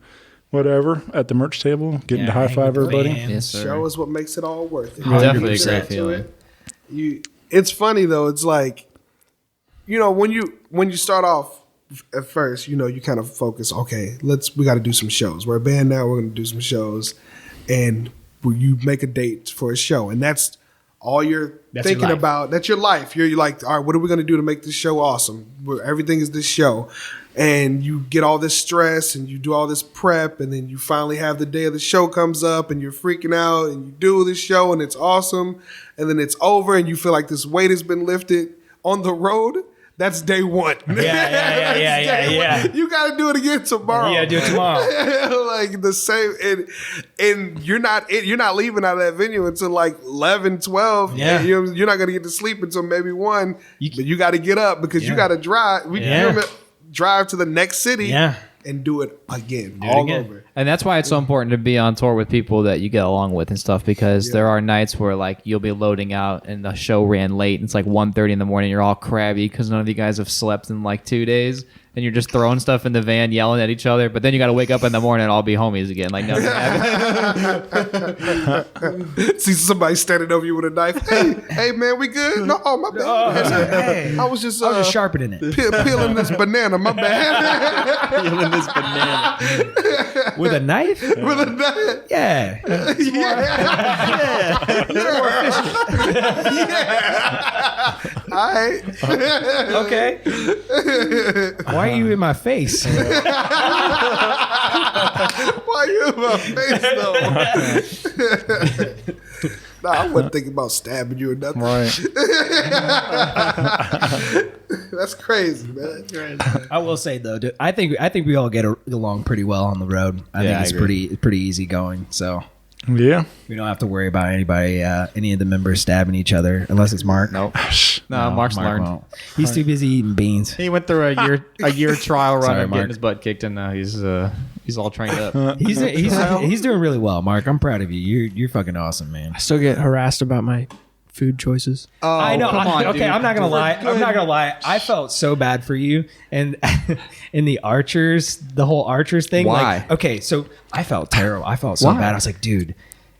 whatever at the merch table, getting to high five everybody. Yes, sir. Show is what makes it all worth it. Definitely a great feeling. It's funny though. It's like, when you start off at first, you kind of focus. Okay, we got to do some shows. We're a band now. We're going to do some shows, and you make a date for a show, and that's all you're thinking about. That's your life. You're like, all right, what are we going to do to make this show awesome? Everything is this show. And you get all this stress and you do all this prep, and then you finally have the day of the show comes up and you're freaking out and you do the show and it's awesome, and then it's over and you feel like this weight has been lifted on the road. That's day one. Yeah. You got to do it again tomorrow. Yeah, do it tomorrow. Like the same, and you're not leaving out of that venue until like 11, 12. Yeah. You're not going to get to sleep until maybe 1, but you got to get up because you got to drive. Drive to the next city and do it again, over. And that's why it's so important to be on tour with people that you get along with and stuff, because there are nights where like you'll be loading out and the show ran late and it's like 1:30 in the morning. You're all crabby because none of you guys have slept in like 2 days. and you're just throwing stuff in the van, yelling at each other. But then you got to wake up in the morning and all be homies again. Like nothing happened. See somebody standing over you with a knife. Hey man, we good? No, my bad. Hey, I was just sharpening it. peeling this banana. My bad. Peeling this banana. With a knife? With a knife. Yeah. All right. Okay. Why are you in my face? Why you in my face though? Nah, I wasn't thinking about stabbing you or nothing. Right. That's crazy, man. I will say though, dude, I think we all get along pretty well on the road. I think it's pretty easy going. So Yeah. we don't have to worry about anybody, any of the members stabbing each other, unless it's Mark. Nope. No, Mark's Mark learned. won't. He's too busy eating beans. He went through a year trial run Sorry, of Mark. getting his butt kicked, and now he's all trained up. He's doing really well, Mark. I'm proud of you. You're fucking awesome, man. I still get harassed about my food choices. I know. come on, okay, dude. I'm not gonna lie. I'm not gonna lie. I felt so bad for you, and in the Archers, the whole Archers thing. Why? Like, okay, so I felt terrible. I felt so bad. I was like, dude,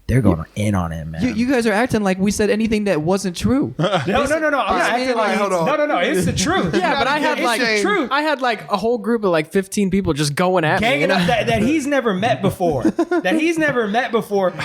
they're going in on him, man. You guys are acting like we said anything that wasn't true. No. I'm not acting like hold on. No. It's the truth. Yeah, but I had It's like the truth. I had like a whole group of like 15 people just going at me. Ganging up that he's never met before.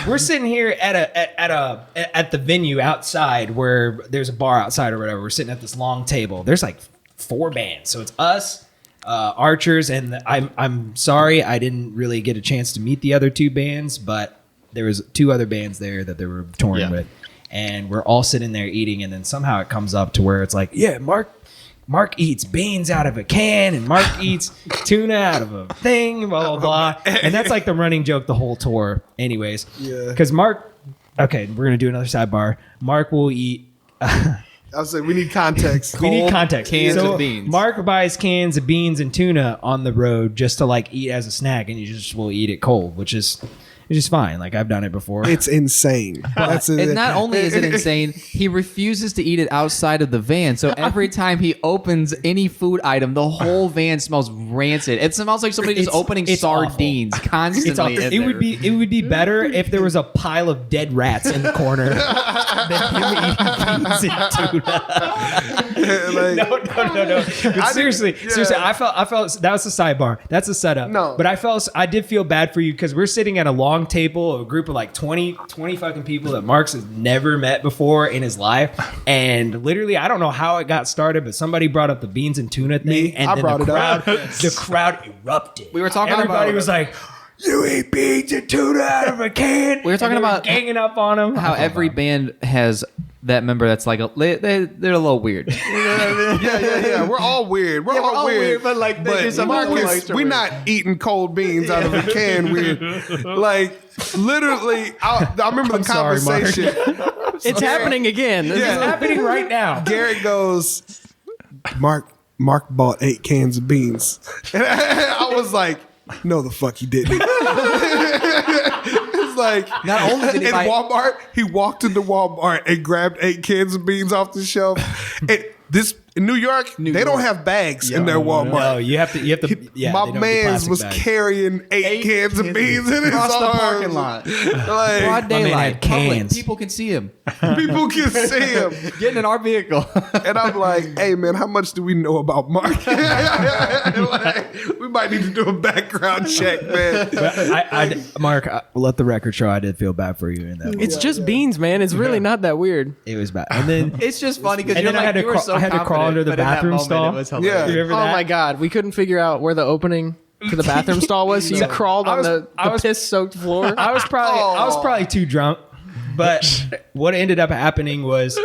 We're sitting here at the venue outside where there's a bar outside or whatever. We're sitting at this long table. There's like 4 bands, so it's us, Archers, and I'm sorry I didn't really get a chance to meet the other 2 bands, but there was 2 other bands there that they were touring with, and we're all sitting there eating, and then somehow it comes up to where it's like, yeah, Mark eats beans out of a can, and Mark eats tuna out of a thing, blah, blah, blah. And that's like the running joke the whole tour anyways. Yeah. Because Mark, okay, we're going to do another sidebar. Mark will eat... I was saying, we need context. We need context. Cans of beans. Mark buys cans of beans and tuna on the road just to like eat as a snack, and you just will eat it cold, which is fine. Like I've done it before. It's insane. And not only is it insane, he refuses to eat it outside of the van. So every time he opens any food item, the whole van smells rancid. It smells like somebody just opening sardines constantly. It would be better if there was a pile of dead rats in the corner than him eating beans and tuna. No. But seriously, I felt that was a sidebar. That's a setup. No. But I did feel bad for you because we're sitting at a long table, a group of like 20 fucking people that Mark's has never met before in his life, and literally I don't know how it got started, but somebody brought up the beans and tuna thing, and then the crowd erupted. We were talking Everybody about was like, "You eat beans and tuna out of a can." We were talking about ganging up on him. how every band has that member that's like they're a little weird. Yeah. We're all weird. We're all weird. but like they do some Marcus, we're not eating cold beans out of a can weird. Like literally, I remember the sorry, Mark. conversation. It's happening again. It's happening right now. Garrett goes, Mark bought 8 cans of beans. And I was like, no, the fuck he didn't. It's like, Not only did he in buy- Walmart, he walked into Walmart and grabbed 8 cans of beans off the shelf. And in New York, they don't have bags in their Walmart. No, you have to. Yeah, My they don't do man plastic was bags. carrying 8 cans of beans in his Across the arms. parking lot. Like, Broad man daylight. had cans. Public. People can see him. people can see him. Getting in our vehicle. And I'm like, hey, man, how much do we know about Mark? Like, we might need to do a background check, man. Mark, let the record show I did feel bad for you in that. It's just beans, man. It's really not that weird. It was bad. And then It's just funny because And you're then I like, had to you were crawl- so I had to crawl confident, under the but in that bathroom moment, stall. It was hilarious. Yeah. You remember Oh that? my god, we couldn't figure out where the opening to the bathroom stall was. So you crawled on the piss-soaked floor. I was probably too drunk, but what ended up happening was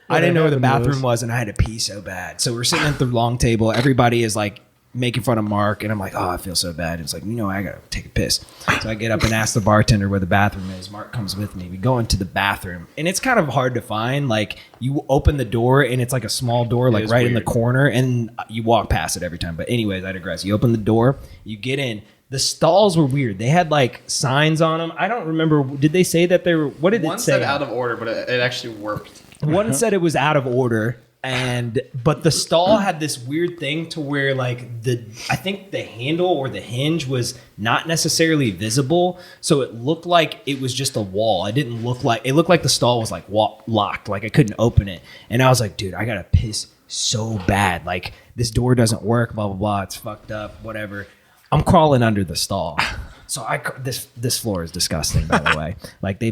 I didn't know where the bathroom was, and I had to pee so bad. So we're sitting at the long table. Everybody is like making fun of Mark, and I'm like, oh, I feel so bad. It's like, I gotta take a piss. So I get up and ask the bartender where the bathroom is. Mark comes with me. We go into the bathroom, and it's kind of hard to find. Like, you open the door, and it's like a small door, like right in the corner, and you walk past it every time. But anyways, I digress. You open the door, you get in. The stalls were weird. They had like signs on them. I don't remember. Did they say that they were? What did One it say? said out of order, but it actually worked. One said it was out of order. But the stall had this weird thing to where like I think the handle or the hinge was not necessarily visible, so it looked like it was just a wall. It looked like the stall was like locked, like I couldn't open it. And I was like, dude, I gotta piss so bad, like this door doesn't work, blah blah blah, it's fucked up, whatever. I'm crawling under the stall. So this floor is disgusting, by the way. Like they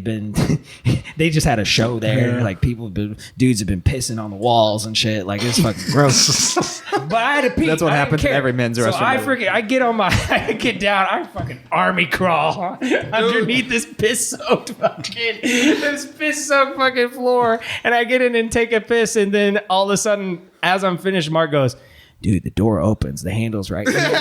just had a show there. Like dudes have been pissing on the walls and shit. Like it's fucking gross. But I had to pee. That's what happens in every men's restaurant. So I get down. I fucking army crawl underneath this piss soaked fucking floor, and I get in and take a piss, and then all of a sudden, as I'm finished, Marc goes, dude, the door opens. The handle's right there.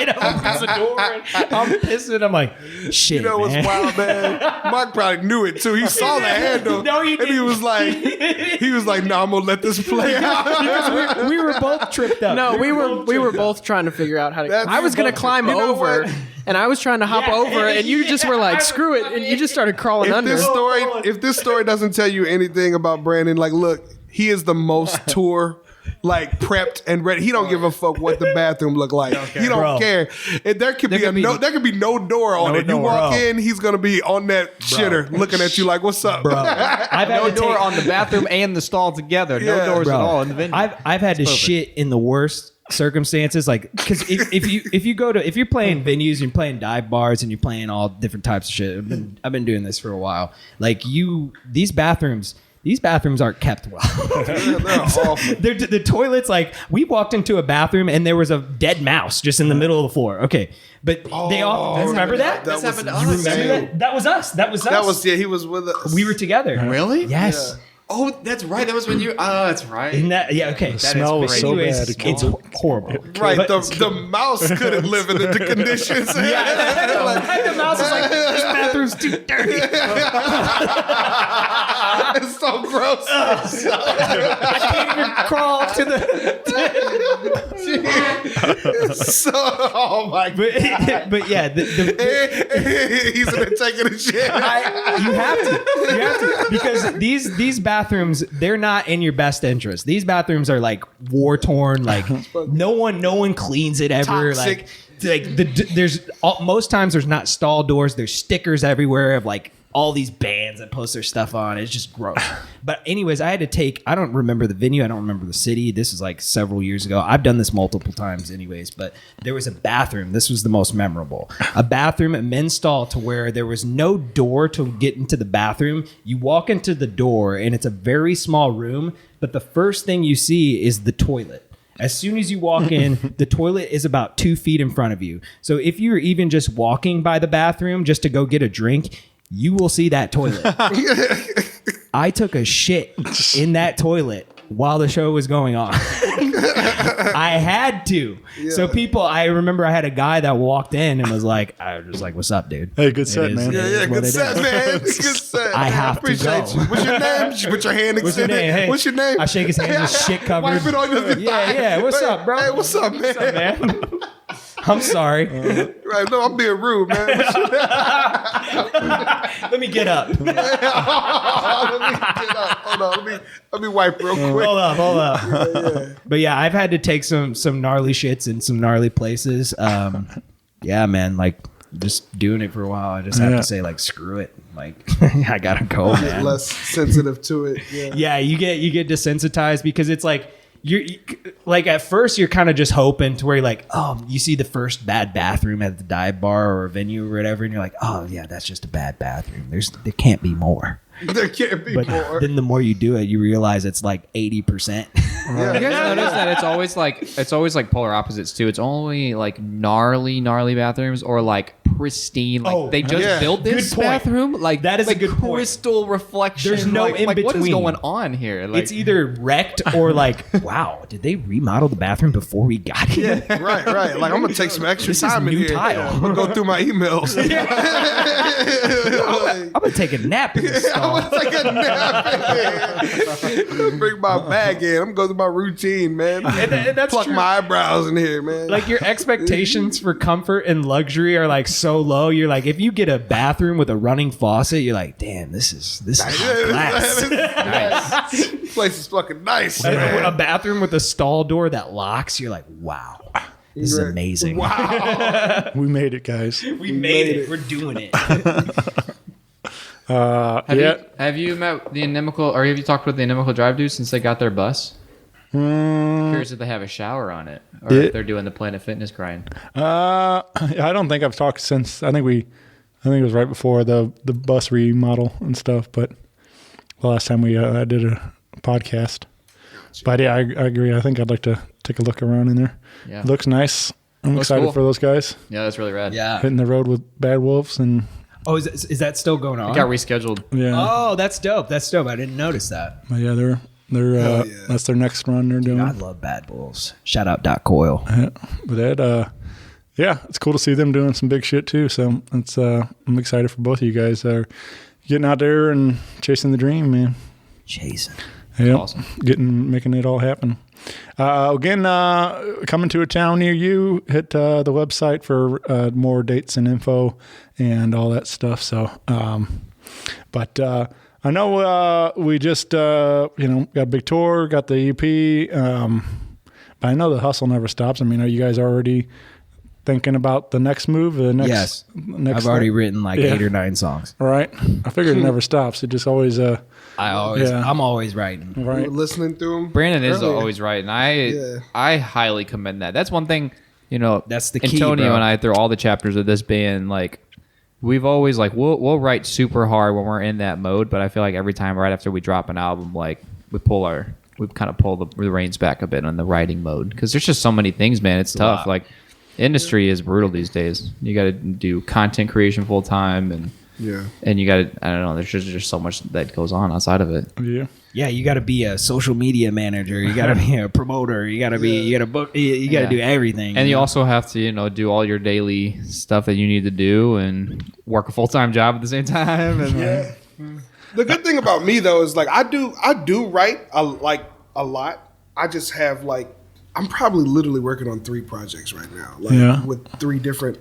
It opens the door, and I'm pissing. I'm like, shit, You know what's wild, man? Marc probably knew it too. He saw the handle. No, he and didn't. he was like, no, I'm gonna let this play out. Because we were both tripped up. No, we were both trying to figure out how to. I was gonna climb You know over, what? and I was trying to hop over, and you just were like, "Screw it," and you just started crawling under. If this story doesn't tell you anything about Brandon, like, look, he is the most tour. Like prepped and ready. He don't give a fuck what the bathroom look like. He don't care. And there could be no door on it. You walk in, he's gonna be on that shitter looking at you like, "What's up, bro?" I've had no door on the bathroom and the stall together. No doors at all in the venue. I've had to shit in the worst circumstances, like because if you're playing venues and you're playing dive bars and you're playing all different types of shit. I've been doing this for a while. Like these bathrooms aren't kept well. They're awful. The toilets, like we walked into a bathroom and there was a dead mouse just in the middle of the floor. Okay, but they all remember that? That happened to was us. insane. Remember that? That was us. That was us. He was with us. We were together. Really? Yes. Oh, that's right. That was when you. Oh, that's right. And okay. The smell was so bad. It's horrible. Right, But- the mouse couldn't live in the conditions. the mouse was like, this bathroom's too dirty. It's so gross. I can't even crawl to the. Oh my god. But yeah, He's in there taking a shit. you have to because these bathrooms, they're not in your best interest. These bathrooms are like war torn. Like no one cleans it ever. Toxic. Most times there's not stall doors. There's stickers everywhere of like all these bands that post their stuff on. It's just gross. But anyways, I don't remember the venue. I don't remember the city. This was like several years ago. I've done this multiple times anyways, but there was a bathroom. This was the most memorable. A bathroom, a men's stall to where there was no door to get into the bathroom. You walk into the door and it's a very small room, but the first thing you see is the toilet. As soon as you walk in, the toilet is about 2 feet in front of you. So if you're even just walking by the bathroom just to go get a drink, you will see that toilet. I took a shit in that toilet while the show was going on. I had to. Yeah. So I remember I had a guy that walked in and was like, I was just like, "What's up, dude?" Hey, good set, man. Yeah, good set, man. Good set. I have Appreciate to go. you. What's your name? You put your hand What's your extended. name? Hey, What's your name? I shake his hand, just shit covered. Wipe it on your Yeah. What's up, bro? Hey, what's up, man? What's up, man? I'm sorry. Right, no, I'm being rude, man. Let me get up. Let me get up. Hold on. Let me wipe real quick. Hold up. Yeah. But yeah, I've had to take some gnarly shits in some gnarly places. Yeah, man, like just doing it for a while. I just have to say, like, screw it. Like, I gotta go, man. Less sensitive to it. Yeah, you get desensitized because it's like you're like at first you're kind of just hoping to where you're like, oh, you see the first bad bathroom at the dive bar or a venue or whatever, and you're like, oh yeah, that's just a bad bathroom. There can't be more. There can't be more. Then the more you do it, you realize it's like 80%. You guys notice that it's always like polar opposites too. It's only like gnarly bathrooms or like pristine. Like they just built this bathroom. Like that is like a good crystal reflection. There's no in between. What is going on here? Like, it's either wrecked or like, wow, did they remodel the bathroom before we got here? Yeah, right. Like I'm gonna take some extra This is time in new here. tile. I'm gonna go through my emails. I'm gonna take a nap in this stall. I'm gonna take a nap in here. Bring my bag in. I'm going to go through my routine, man. And that's pluck true. my eyebrows in here, man. Like your expectations for comfort and luxury are like so low. You're like, if you get a bathroom with a running faucet, you're like, damn, this is high class. nice. place is fucking nice, A man. bathroom with a stall door that locks. You're like, wow, this is amazing. Wow. We made it, guys. We made it. We're doing it. Have you met the inimical, or have you talked with the inimical drive dudes since they got their bus? Curious if they have a shower on it, or if they're doing the Planet Fitness grind. I don't think I've talked since. I think it was right before the bus remodel and stuff. But the last time I did a podcast. But yeah, I agree. I think I'd like to take a look around in there. Yeah, it looks nice. I'm Looks excited cool. for those guys Yeah, that's really rad. Yeah. hitting the road with Bad Wolves and Oh, is that still going on? It got rescheduled. yeah. Oh, that's dope. That's dope. I didn't notice that. But yeah, they're yeah. that's their next run they're doing. I love Bad Bulls. Shout out Doc Coyle. Yeah, but that, yeah, it's cool to see them doing some big shit too. So it's, I'm excited for both of you guys that are getting out there and chasing the dream, man. Jason. Yeah, awesome. Making it all happen. Again, coming to a town near you. Hit the website for more dates and info and all that stuff. So, but I know we just got a big tour, got the EP. But I know the hustle never stops. I mean, are you guys already thinking about the next move? Yes. I've already written like 8 or 9 songs. All right. I figured it never stops. It just always. I'm always writing. We were listening through them. Brandon is earlier. always right, and I highly commend that. That's one thing, That's the key, Antonio bro. and I, through all the chapters of this band, like we've always like we'll write super hard when we're in that mode, but I feel like every time right after we drop an album, like we kind of pull the reins back a bit on the writing mode because there's just so many things, man. It's tough. Like industry is brutal these days. You got to do content creation full time and you got to, I don't know, there's just so much that goes on outside of it. Yeah. Yeah, you got to be a social media manager. You got to be a promoter. You got to be. You got to book. You got to do everything. And you also have to, do all your daily stuff that you need to do and work a full-time job at the same time. And The good thing about me though is like I do write a lot. I just have I'm probably literally working on 3 projects right now, with 3 different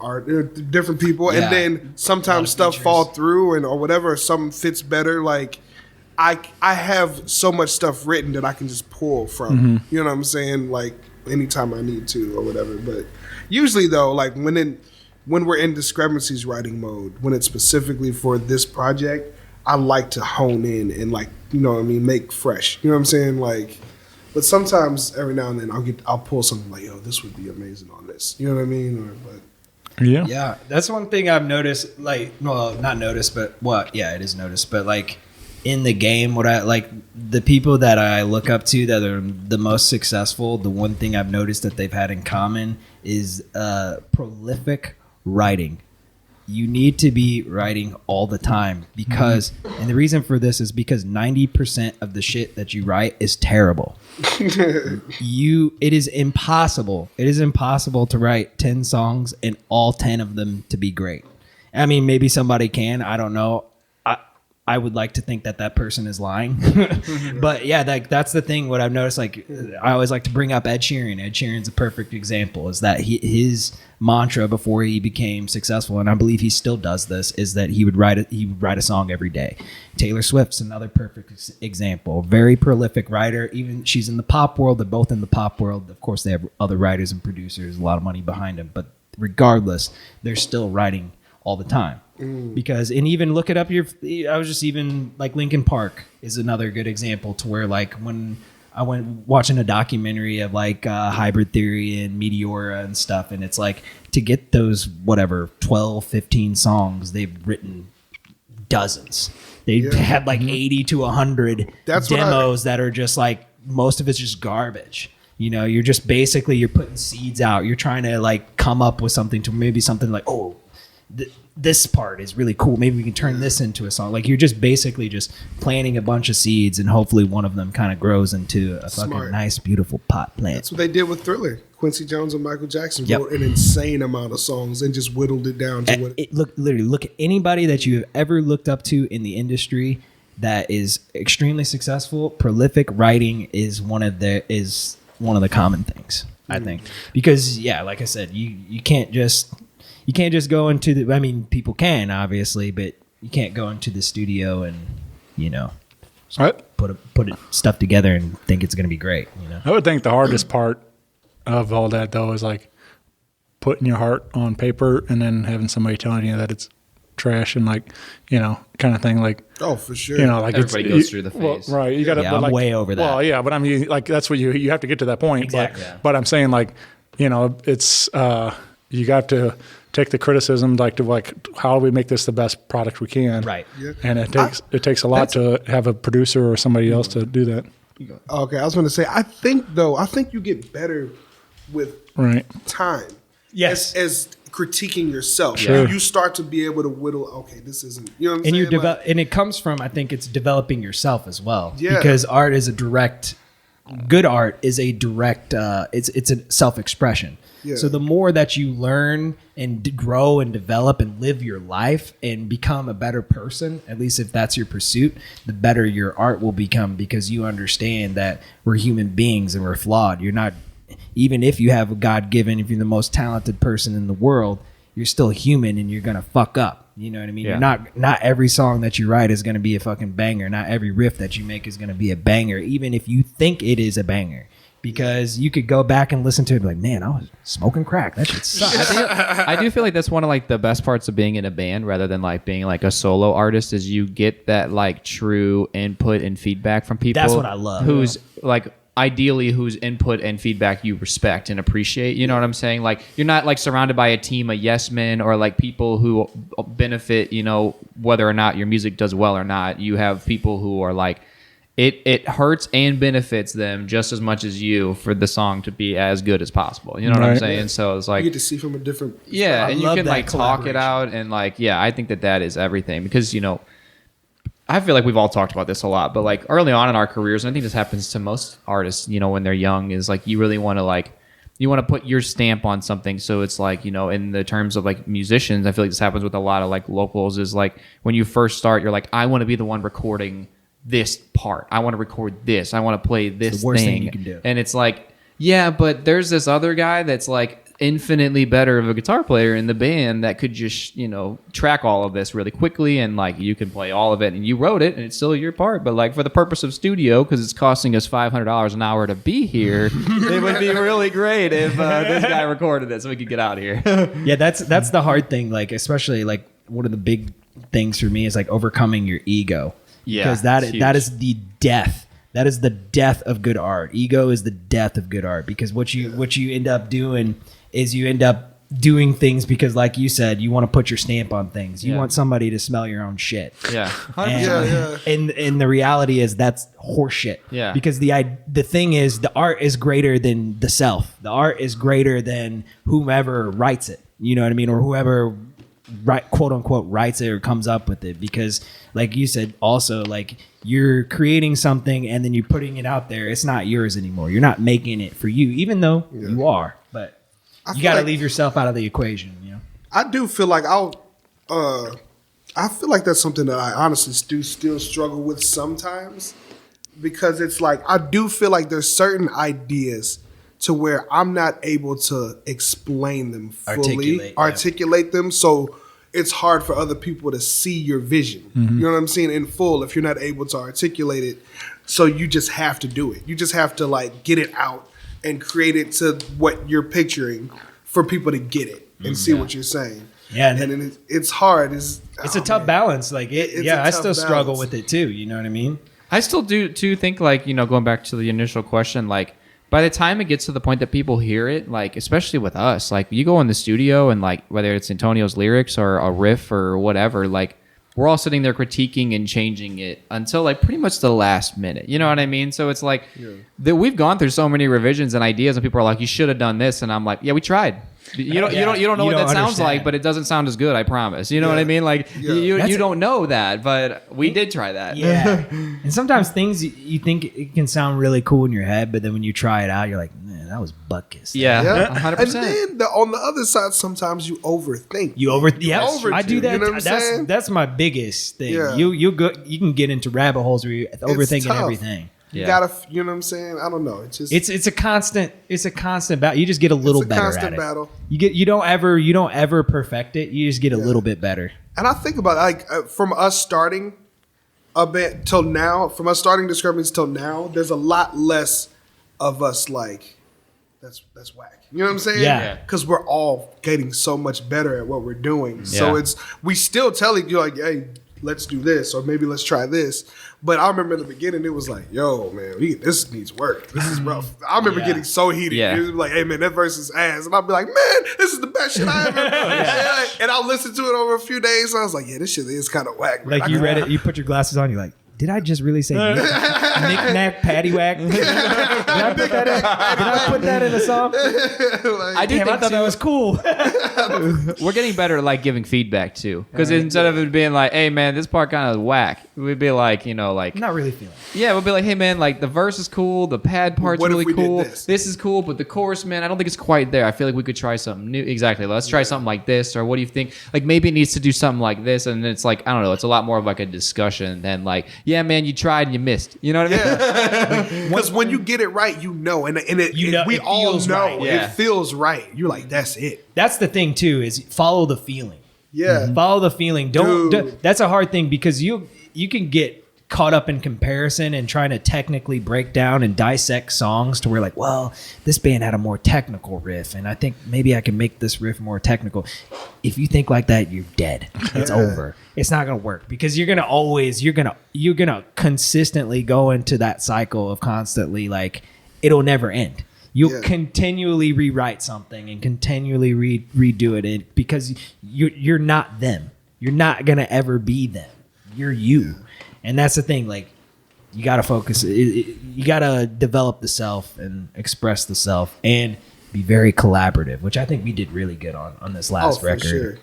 people, Yeah. and then sometimes stuff fall through or whatever. Or something fits better. Like I have so much stuff written that I can just pull from. You know what I'm saying? Like anytime I need to or whatever. But usually though, like when we're in discrepancies writing mode, when it's specifically for this project, I like to hone in and make fresh. You know what I'm saying? But sometimes every now and then I'll pull something like, yo, this would be amazing on this. You know what I mean? Yeah, that's one thing I've noticed. Not noticed, but it is noticed. But in the game, what I like, the people that I look up to that are the most successful, the one thing I've noticed that they've had in common is prolific writing. You need to be writing all the time because, and the reason for this is because 90% of the shit that you write is terrible. It is impossible. It is impossible to write 10 songs and all 10 of them to be great. I mean, maybe somebody can. I don't know. I would like to think that person is lying. But yeah, that's the thing. What I've noticed, I always like to bring up Ed Sheeran. Ed Sheeran's a perfect example. Is that his mantra before he became successful, and I believe he still does this, is that he would write a song every day. Taylor Swift's another perfect example. Very prolific writer. Even she's in the pop world. They're both in the pop world. Of course, they have other writers and producers, a lot of money behind them. But regardless, they're still writing all the time. Because, and even look it up I was just even Linkin Park is another good example to where when I went watching a documentary of Hybrid Theory and Meteora and stuff, and it's to get those 12, 15 songs, they've written dozens. They had 80 to 100 demos that are just most of it's just garbage. You're just basically you're putting seeds out. You're trying to come up with something to maybe something this part is really cool. Maybe we can turn this into a song. You're just basically just planting a bunch of seeds, and hopefully one of them kind of grows into a fucking nice, beautiful pot plant. That's what they did with Thriller. Quincy Jones and Michael Jackson wrote an insane amount of songs and just whittled it down to look at anybody that you have ever looked up to in the industry that is extremely successful. Prolific writing is one of the common things, I think, because like I said, you can't just go into people can obviously, but you can't go into the studio and put stuff together and think it's going to be great. You know, I would think the hardest part of all that though is like putting your heart on paper and then having somebody telling you that it's trash and like, you know, kind of thing. Like, Oh, for sure. you know, like Everybody goes through the phase. Well, right. You got to, Yeah, I'm way over that. Well, yeah, but I mean, like that's what you have to get to that point. Exactly. But I'm saying like, you know, it's you got to take the criticism like to like how do we make this the best product we can. Right. Yeah. And it takes a lot to have a producer or somebody else to do that. Okay, I was going to say, I think you get better with Right. time. Yes. As critiquing yourself. Sure. You start to be able to whittle, okay, this isn't, you know what I'm And saying? you Like, and it comes from, I think it's developing yourself as well. Yeah. Because art is good art is a direct, it's a self-expression. Yeah. So the more that you learn and grow and develop and live your life and become a better person, at least if that's your pursuit, the better your art will become, because you understand that we're human beings and we're flawed. You're not, even if you have a God-given, if you're the most talented person in the world, you're still human and you're gonna fuck up. You know what I mean? Yeah. You're not every song that you write is gonna be a fucking banger. Not every riff that you make is gonna be a banger, even if you think it is a banger. Because you could go back and listen to it and be like, man, I was smoking crack. That shit sucks. I do feel like that's one of like the best parts of being in a band rather than like being like a solo artist is you get that like true input and feedback from people. That's what I love. Who's like ideally whose input and feedback you respect and appreciate. You know what I'm saying? Like you're not like surrounded by a team of yes men or like people who benefit, you know, whether or not your music does well or not. You have people who are like it hurts and benefits them just as much as you for the song to be as good as possible. You know what I'm Right. saying? So it's like you get to see from a different. yeah, I and you love can that like talk it out and like yeah, I think that is everything because you know I feel like we've all talked about this a lot, but like early on in our careers, and I think this happens to most artists, you know, when they're young, is like you really want to like you want to put your stamp on something. So it's like, you know, in the terms of like musicians, I feel like this happens with a lot of like locals is like when you first start, you're like, I want to be the one recording this part. I want to record this. I want to play this the worst thing. thing you can do. And it's like, yeah, but there's this other guy that's like infinitely better of a guitar player in the band that could just, you know, track all of this really quickly and like you can play all of it and you wrote it and it's still your part. But like for the purpose of studio, because it's costing us $500 an hour to be here, it would be really great if this guy recorded it so we could get out of here. Yeah, that's the hard thing. Like, especially like one of the big things for me is like overcoming your ego. Yeah, because it's huge. that is the death. That is the death of good art. Ego is the death of good art because what you end up doing is you end up doing things because, like you said, you want to put your stamp on things. You Yeah. want somebody to smell your own shit. Yeah. And the reality is that's horseshit. Yeah. Because the thing is, the art is greater than the self. The art is greater than whomever writes it. You know what I mean? Or whoever quote unquote writes it or comes up with it. Because like you said, also like you're creating something and then you're putting it out there. It's not yours anymore. You're not making it for you, even though you are. But you got to leave yourself out of the equation. You know. I do feel like I feel like that's something that I honestly do still struggle with sometimes because it's like I do feel like there's certain ideas to where I'm not able to explain them fully, articulate them. So it's hard for other people to see your vision. You know what I'm saying? In full, if you're not able to articulate it. So you just have to do it. You just have to like get it out and create it to what you're picturing for people to get it and see what you're saying. Yeah, and then it's hard. It's a tough balance. Like I still struggle balance. with it too. You know what I mean? I still do too think like, you know, going back to the initial question, like by the time it gets to the point that people hear it, like especially with us, like you go in the studio and like whether it's Antonio's lyrics or a riff or whatever, like we're all sitting there critiquing and changing it until like pretty much the last minute. You know what I mean? So it's like we've gone through so many revisions and ideas and people are like, you should have done this. And I'm like, yeah, we tried. You don't know what that sounds like, but it doesn't sound as good. I promise. You know what I mean? Like you don't know that, but we did try that. Yeah. And sometimes things you think it can sound really cool in your head, but then when you try it out, you're like, man, that was butt kiss. Yeah, Yeah. 100%. And then on the other side, sometimes you overthink. I do that. You know what I'm saying? That's my biggest thing. Yeah. You can get into rabbit holes where you're overthinking tough. everything. You gotta, you know what I'm saying? I don't know. It's just It's a constant battle. You just get a little better constant at it. battle. You don't ever perfect it. You just get a little bit better. And I think about it, like from us starting, a band till now, from us starting Discrepancies till now, there's a lot less of us like that's whack. You know what I'm saying? Yeah. Because we're all getting so much better at what we're doing. So Yeah. we still telling you like, hey, let's do this, or maybe let's try this. But I remember in the beginning, it was like, yo, man, this needs work. This is rough. I remember getting so heated. Yeah. It was like, hey, man, that verse is ass. And I'll be like, man, this is the best shit I ever. And I'll listen to it over a few days. And I was like, yeah, this shit is kind of whack. Man. Like you read it, you put your glasses on, you're like, did I just really say knick-knack, paddywhack? Did I put that in a song? I do think I thought that was cool. we're getting better at like giving feedback too, because instead of it being like, "Hey man, this part kind of whack," we'd be like, like Not really feeling. yeah, we'll be like, "Hey man, like the verse is cool, the pad part's What if really we did cool, this? is cool, but the chorus, man, I don't think it's quite there. I feel like we could try something new. Exactly, let's try something like this, or what do you think? Like maybe it needs to do something like this, and it's like I don't know, it's a lot more of like a discussion than like, yeah, man, you tried and you missed. You know what I mean? Because when you get it right, you know. And we it all feels know. right. Yeah. It feels right. You're like, that's it. That's the thing too, is follow the feeling. Yeah. Follow the feeling. Don't. Dude. That's a hard thing because you can get caught up in comparison and trying to technically break down and dissect songs to where like, well, this band had a more technical riff, and I think maybe I can make this riff more technical. If you think like that, you're dead. It's over. It's not gonna work because you're gonna consistently go into that cycle of constantly like it'll never end. You'll continually rewrite something and continually redo it because you're not them. You're not gonna ever be them. You're you, and that's the thing. Like you gotta focus. You gotta develop the self and express the self and be very collaborative, which I think we did really good on this last for record. sure.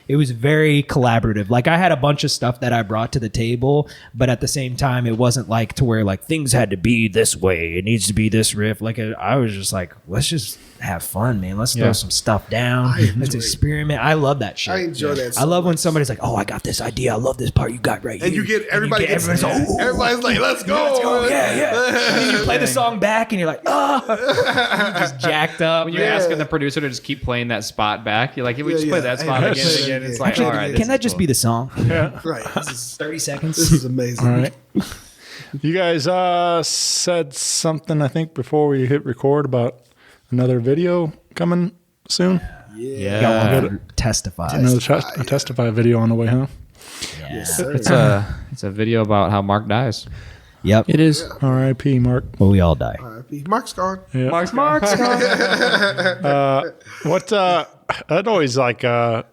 It was very collaborative. Like I had a bunch of stuff that I brought to the table, but at the same time, it wasn't like to where like things had to be this way. It needs to be this riff. Like I was just like, let's just have fun, man. Let's throw some stuff down. Let's experiment. I love that shit. I enjoy that so I love when much. somebody's like, oh, I got this idea. I love this part you got right And here. you get everybody. everybody's like, "Ooh." Everybody's like, let's go. Let's go. Yeah. And then you play the song back and you're like, you're just jacked up. When you're asking the producer to just keep playing that spot back, you're like, "Can we just play that spot again and again?" It's like, Actually, all right, can that just be the song? Right. This is 30 seconds. This is amazing. All right. You guys said something, I think, before we hit record about another video coming soon. Got one testify. Another testify video on the way, huh? It's a video about how Marc dies. Yep. It is. R.I.P. Mark. Well, we all die. R.I.P. Marc's gone. Yeah. Marc's What I'd always like do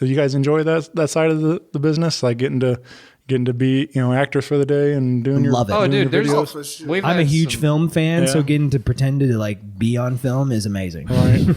you guys enjoy that side of the business, like getting to be actors for the day and doing your Love it. Oh, doing dude, your there's. videos? For sure. We've I'm a had huge some- film fan, so Yeah. getting to pretend to like be on film is amazing.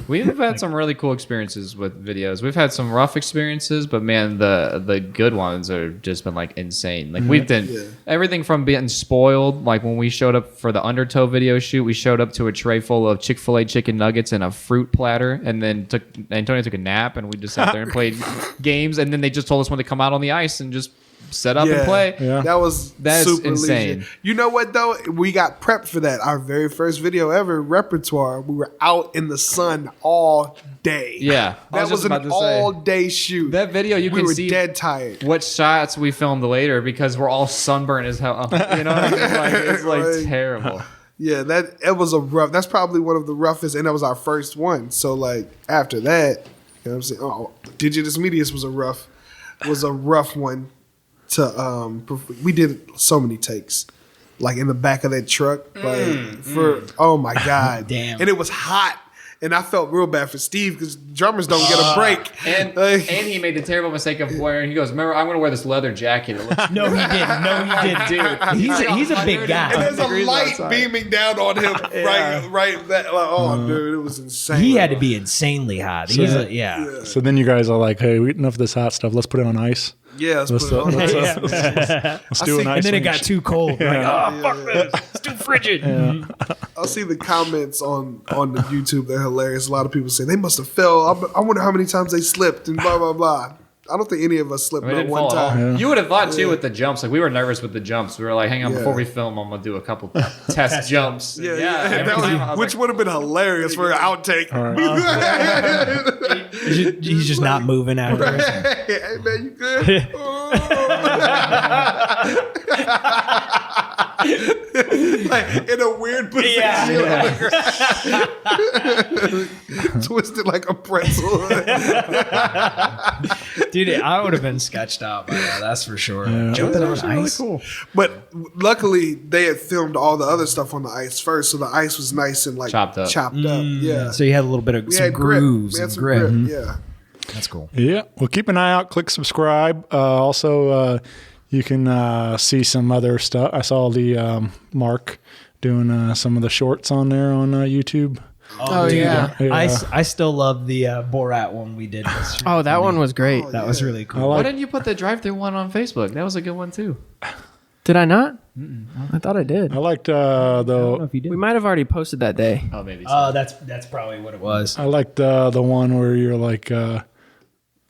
We've had some really cool experiences with videos. We've had some rough experiences, but man, the good ones have just been like insane. Like we've done everything from being spoiled. Like when we showed up for the Undertow video shoot, we showed up to a tray full of Chick-fil-A chicken nuggets and a fruit platter, and then Antonio took a nap, and we just sat there and played games. And then they just told us when to come out on the ice and just set up and play. Yeah. That was That's super insane. legit. You know what though? We got prepped for that. Our very first video ever, Repertoire. We were out in the sun all day. Yeah, I That was was just an about to say. all day shoot. That video, you we can were see dead tired. what shots we filmed later because we're all sunburned as hell. You know what I mean? It's like Right. terrible. Yeah, it was a rough. That's probably one of the roughest, and that was our first one. So like after that, you know what I'm saying? Oh, Digitus Medius was a rough one to we did so many takes. Like in the back of that truck, oh my god, Damn. And it was hot, and I felt real bad for Steve because drummers don't get a break. And he made the terrible mistake of wearing. He goes, "Remember, I'm going to wear this leather jacket." It looks No, he didn't. No, he didn't. Dude, He's a big guy. And there's a degrees light outside. beaming down on him, right. That dude, it was insane. He had to be insanely hot. So then you guys are like, hey, we enough of this hot stuff. Let's put it on ice. Yeah, let's put it on. Let's do an ice And then it rink. got too cold. Like, oh, fuck this. It's too frigid. I'll see the comments on the YouTube. They're hilarious. A lot of people say they must have fell. I wonder how many times they slipped and blah blah blah. I don't think any of us slipped We not didn't one fall at all. time. You would have thought too with the jumps. Like we were nervous with the jumps. We were like, "Hang on, before we film, I'm gonna do a couple test jumps." Yeah. every That was- time I was which like, would have been hilarious for an outtake. He's just not moving after. Hey man, you good? Like in a weird position. Twisted like a pretzel. Dude, I would have been sketched out by that. That's for sure. Jumping on ice. Really cool. But luckily, they had filmed all the other stuff on the ice first, so the ice was nice and like Chopped up. Yeah. So you had a little bit of We some had grip. grooves We had and some grip. Yeah. That's cool. Yeah. Well, keep an eye out. Click subscribe. Also, you can see some other stuff. I saw the Marc doing some of the shorts on there on YouTube. Oh, yeah. I still love the Borat one we did. Oh, that one was great. That was really cool. Why didn't you put the drive-through one on Facebook? That was a good one too. Did I not? I thought I did. I liked I don't know the if you did. We might have already posted that day. Oh, maybe. Oh, that's probably what it was. I liked the one where you're like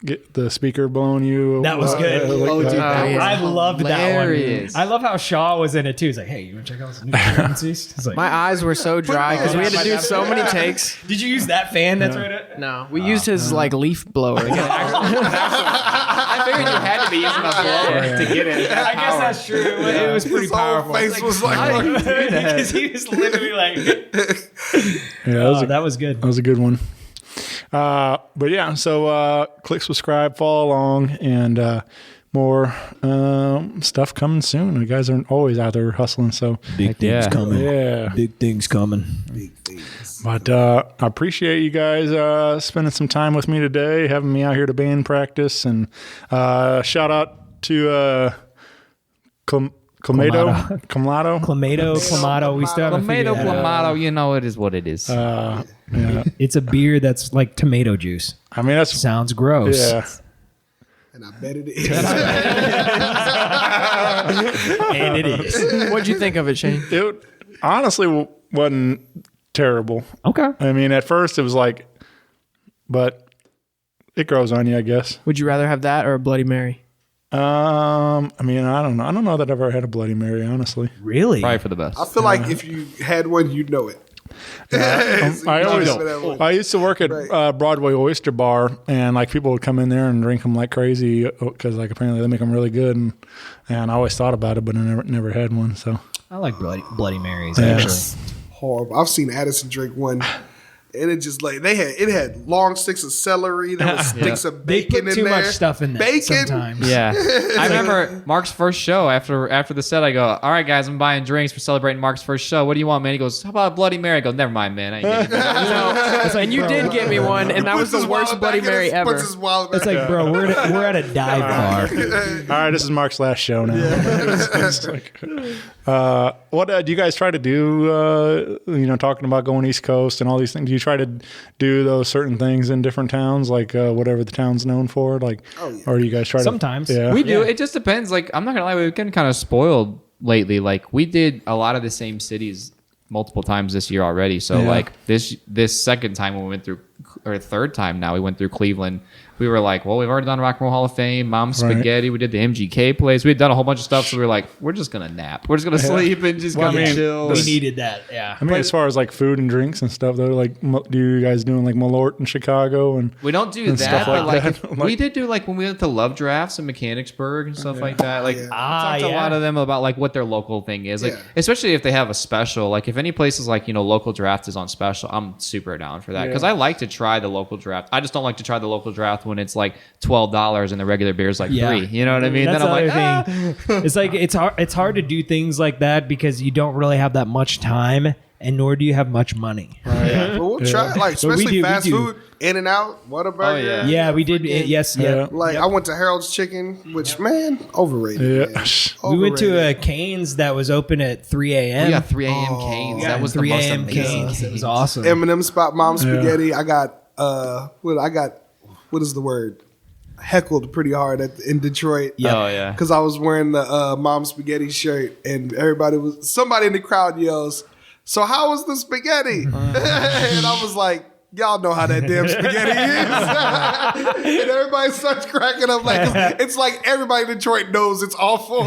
get the speaker blowing you. That was good. Oh, dude, that was I loved that one. hilarious. I love how Shaw was in it too. He's like, "Hey, you want to check out some new frequencies?" It's like, My eyes were so dry because we had to do so many takes. did you use that fan? That's right. No, we used his like leaf blower. I figured you had to be using a blower to get it. I guess that's true. It was pretty His whole powerful. face was like, Because he was literally like, Yeah, that was good. that was a good one. But yeah, so click subscribe, follow along, and more stuff coming soon. The guys are always out there hustling. So Big things coming. yeah, Big things coming. but I appreciate you guys spending some time with me today, having me out here to band practice, and shout out to Clamato. We still haven't figured that out. Clamato, you know it is what it is. Yeah, It's a beer that's like tomato juice. I mean that's Sounds gross. yeah. and I bet it is. And it is. What'd you think of it, Shane? It honestly wasn't terrible. Okay. I mean, at first it was like, but it grows on you, I guess. Would you rather have that or a Bloody Mary? I mean, I don't know. I don't know that I've ever had a Bloody Mary, honestly. Really? Probably for the best. I feel like if you had one, you'd know it. I used to work at Broadway Oyster Bar, and like people would come in there and drink them like crazy because like apparently they make them really good, and I always thought about it, but I never had one. So I like Bloody Marys, Yeah. actually. Horrible. I've seen Addison drink one, and it just like it had long sticks of celery. There was sticks of They bacon put too in there. much stuff in there Bacon. sometimes. Yeah, I remember Mark's first show. After the set, I go, "All right, guys, I'm buying drinks. We're celebrating Mark's first show. What do you want, man?" He goes, "How about a Bloody Mary?" I go, "Never mind, man. I ain't getting it." And you did get me one, and that was Puts the his worst wallet Bloody back in Mary his- ever. puts his wallet It's back. like, bro, we're at a dive bar. all right, this is Mark's last show now. It's like, what do you guys try to do? Talking about going East Coast and all these things. Do you try to do those certain things in different towns, like whatever the town's known for? Like, or do you guys try Sometimes. to? Yeah. We do. It just depends. Like, I'm not gonna lie, we've been kind of spoiled lately. Like, we did a lot of the same cities multiple times this year already. So like this second time when we went through, or third time now we went through Cleveland, we were like, well, we've already done Rock and Roll Hall of Fame, Mom's Spaghetti. We did the MGK place. We had done a whole bunch of stuff. So we were like, we're just gonna nap. We're just gonna sleep and just come and chill. We needed that, yeah. I mean, as far as like food and drinks and stuff, though, like, do you guys doing like Malort in Chicago and We don't do and that, stuff but like like that? we did do like when we went to Love Drafts in Mechanicsburg and stuff like that. Like I talked to a lot of them about like what their local thing is, like especially if they have a special. Like if any place is like local draft is on special, I'm super down for that because I like to try the local draft. I just don't like to try the local draft when it's like $12 and the regular beer is like $3. You know what I mean? That's Then I'm the like, other thing. It's like it's hard to do things like that because you don't really have that much time, and nor do you have much money. But we'll try, like, But we especially do- fast we do. food, In-N-Out, Whataburger. Yeah, we did. Yes, yeah. Like, I went to Harold's Chicken, which, man, overrated. Man. We went to Overrated. a Cane's that was open at 3 a.m. we got 3 a.m. Canes. That was the 3 most a.m. amazing Cane's. It was Cane's. awesome. M&M spot, Mom's Spaghetti. I got, what is the word? Heckled pretty hard in Detroit. Oh yeah. Because I was wearing the Mom's Spaghetti shirt, and somebody in the crowd yells, "So how was the spaghetti?" And I was like, y'all know how that damn spaghetti is. And everybody starts cracking up. Like, it's like everybody in Detroit knows it's awful.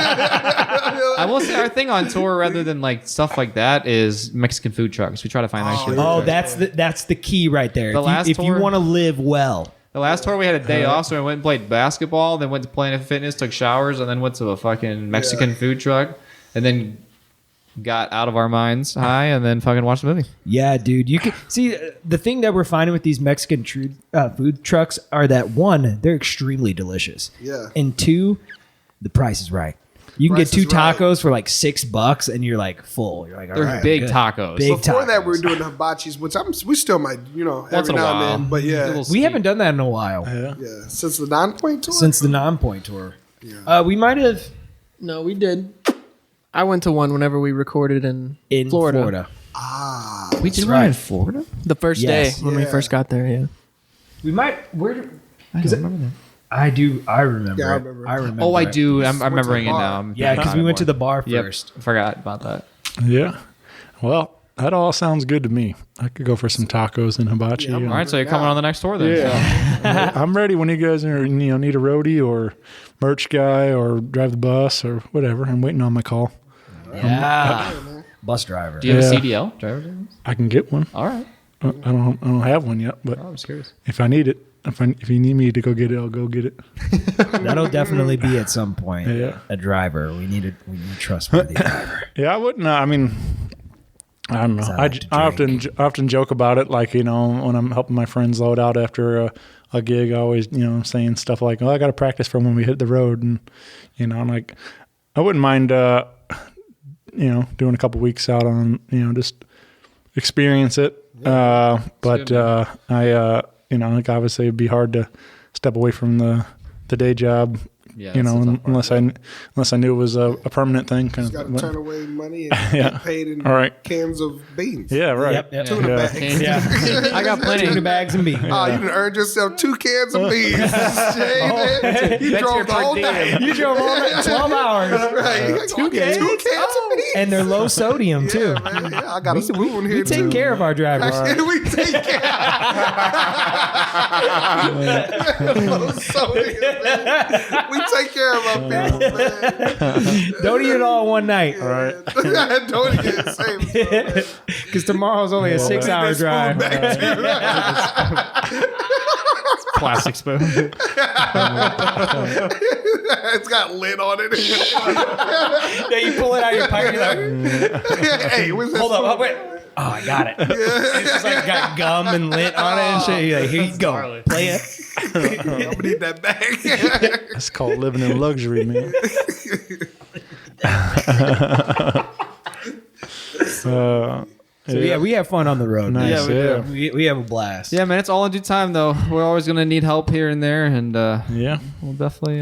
I will say our thing on tour, rather than like stuff like that, is Mexican food trucks. We try to find Mexican. Oh, food trucks. that's the key right there. The last if you tour- want to live well, The last tour we had a day off, so we went and played basketball, then went to Planet Fitness, took showers, and then went to a fucking Mexican food truck, and then got out of our minds high, and then fucking watched the movie. Yeah, dude. You can see the thing that we're finding with these Mexican food trucks are that one, they're extremely delicious. Yeah. And two, the price is right. You can Price get 2 is right. tacos for like $6 and you're like full. You're like, all They're right, big good. tacos. Big Before tacos. that, we were doing the hibachis, which we still might, Once every in a now while. and then. But yeah, Little We haven't done that in a while. yeah. Since the 9-point tour. Since the non-point tour. We might have No, we did. I went to one whenever we recorded in Florida. We did one in Florida? The first Yes. day when we first got there, yeah. We might. Where? I don't remember that. I do. I remember. Yeah, I it. remember. I remember. Oh, I it. do. I'm to the remembering it bar. now. I'm Yeah, thinking because about we it went to more. the bar Yep, first. I forgot about that. Yeah. Well, that all sounds good to me. I could go for some tacos and hibachi. All right, so you're coming on the next tour then. Yeah. I'm ready when you guys are, need a roadie or merch guy or drive the bus or whatever. I'm waiting on my call. Yeah. Bus driver. Do you have Yeah. a CDL? Driver's license? I can get one. All right. I don't have one yet, but I'm just curious. if I need it, if you need me to go get it, I'll go get it. That'll definitely be at some point. Yeah. A driver. We need a trustworthy driver. Yeah, I wouldn't. I mean, I don't know. I I, like to often joke about it, like when I'm helping my friends load out after a gig, I always saying stuff like, "Oh, I got to practice for when we hit the road," and I'm like, I wouldn't mind doing a couple weeks out on just experience it. But like obviously it'd be hard to step away from the day job. Yeah, that's the tough part. unless I knew it was a permanent thing. Just got to turn away money and Yeah. get paid in All right. cans of beans. Yeah, right. Yep. Tuna Yeah. bags. Yeah. I got plenty. Tuna bags and beans. Oh, you done earned yourself 2 cans of beans. Jay, you drove the whole night. You drove all night, 12 hours. Right. 2 cans of beans. And they're low sodium, too. Yeah, man. Yeah, I got a spoon here, We take too. care of our drivers. We take care. We take care of our people, man. Don't eat it all in one night. All right. Don't eat the same stuff, man. Because tomorrow's only a 6-hour That spoon drive. back too. Plastic spoon. It's got lid on it. Yeah, you pull it out of your pocket. You're like, Hey, what's that hold up. spoon? Oh, wait. Oh, I got it. It's just like got gum and lint on it and shit. You're like, here you go. Play it. I'm gonna need that bag. That's called living in luxury, man. So yeah, we have fun on the road. man. Nice, Yeah, we yeah. We have a blast. Yeah, man, it's all in due time though. We're always gonna need help here and there, and Yeah. we'll definitely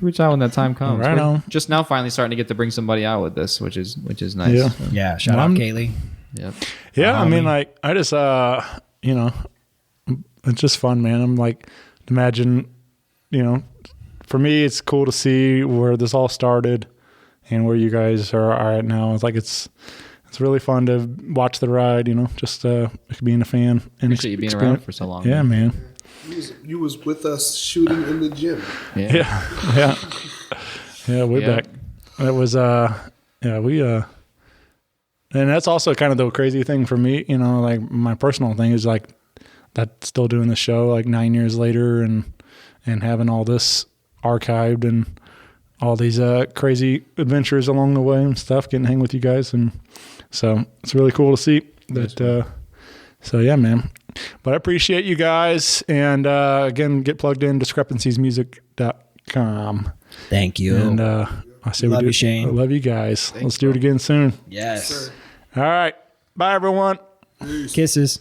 reach out when that time comes. Right We're on. just now finally starting to get to bring somebody out with this, which is nice. Yeah. So, Yeah, shout Well, out I'm- Kaylee. yep. Yeah, I mean, like, I just, it's just fun, man. I'm like, imagine, for me, it's cool to see where this all started and where you guys are at now. It's like, it's really fun to watch the ride, just being a fan. And Appreciate you being around for so long. Yeah, man. You was with us shooting in the gym. Yeah. Yeah. Yeah, way Yeah. back. It was, and that's also kind of the crazy thing for me, like my personal thing is like that still doing the show like 9 years later and having all this archived and all these crazy adventures along the way and stuff, getting to hang with you guys. And so it's really cool to see that. So yeah, man, but I appreciate you guys. And again, get plugged in discrepancies music.com. Thank you. And I say Love we do. you, Shane. I love you guys. Let's do it again soon. yes. All right. Bye, everyone. Kisses.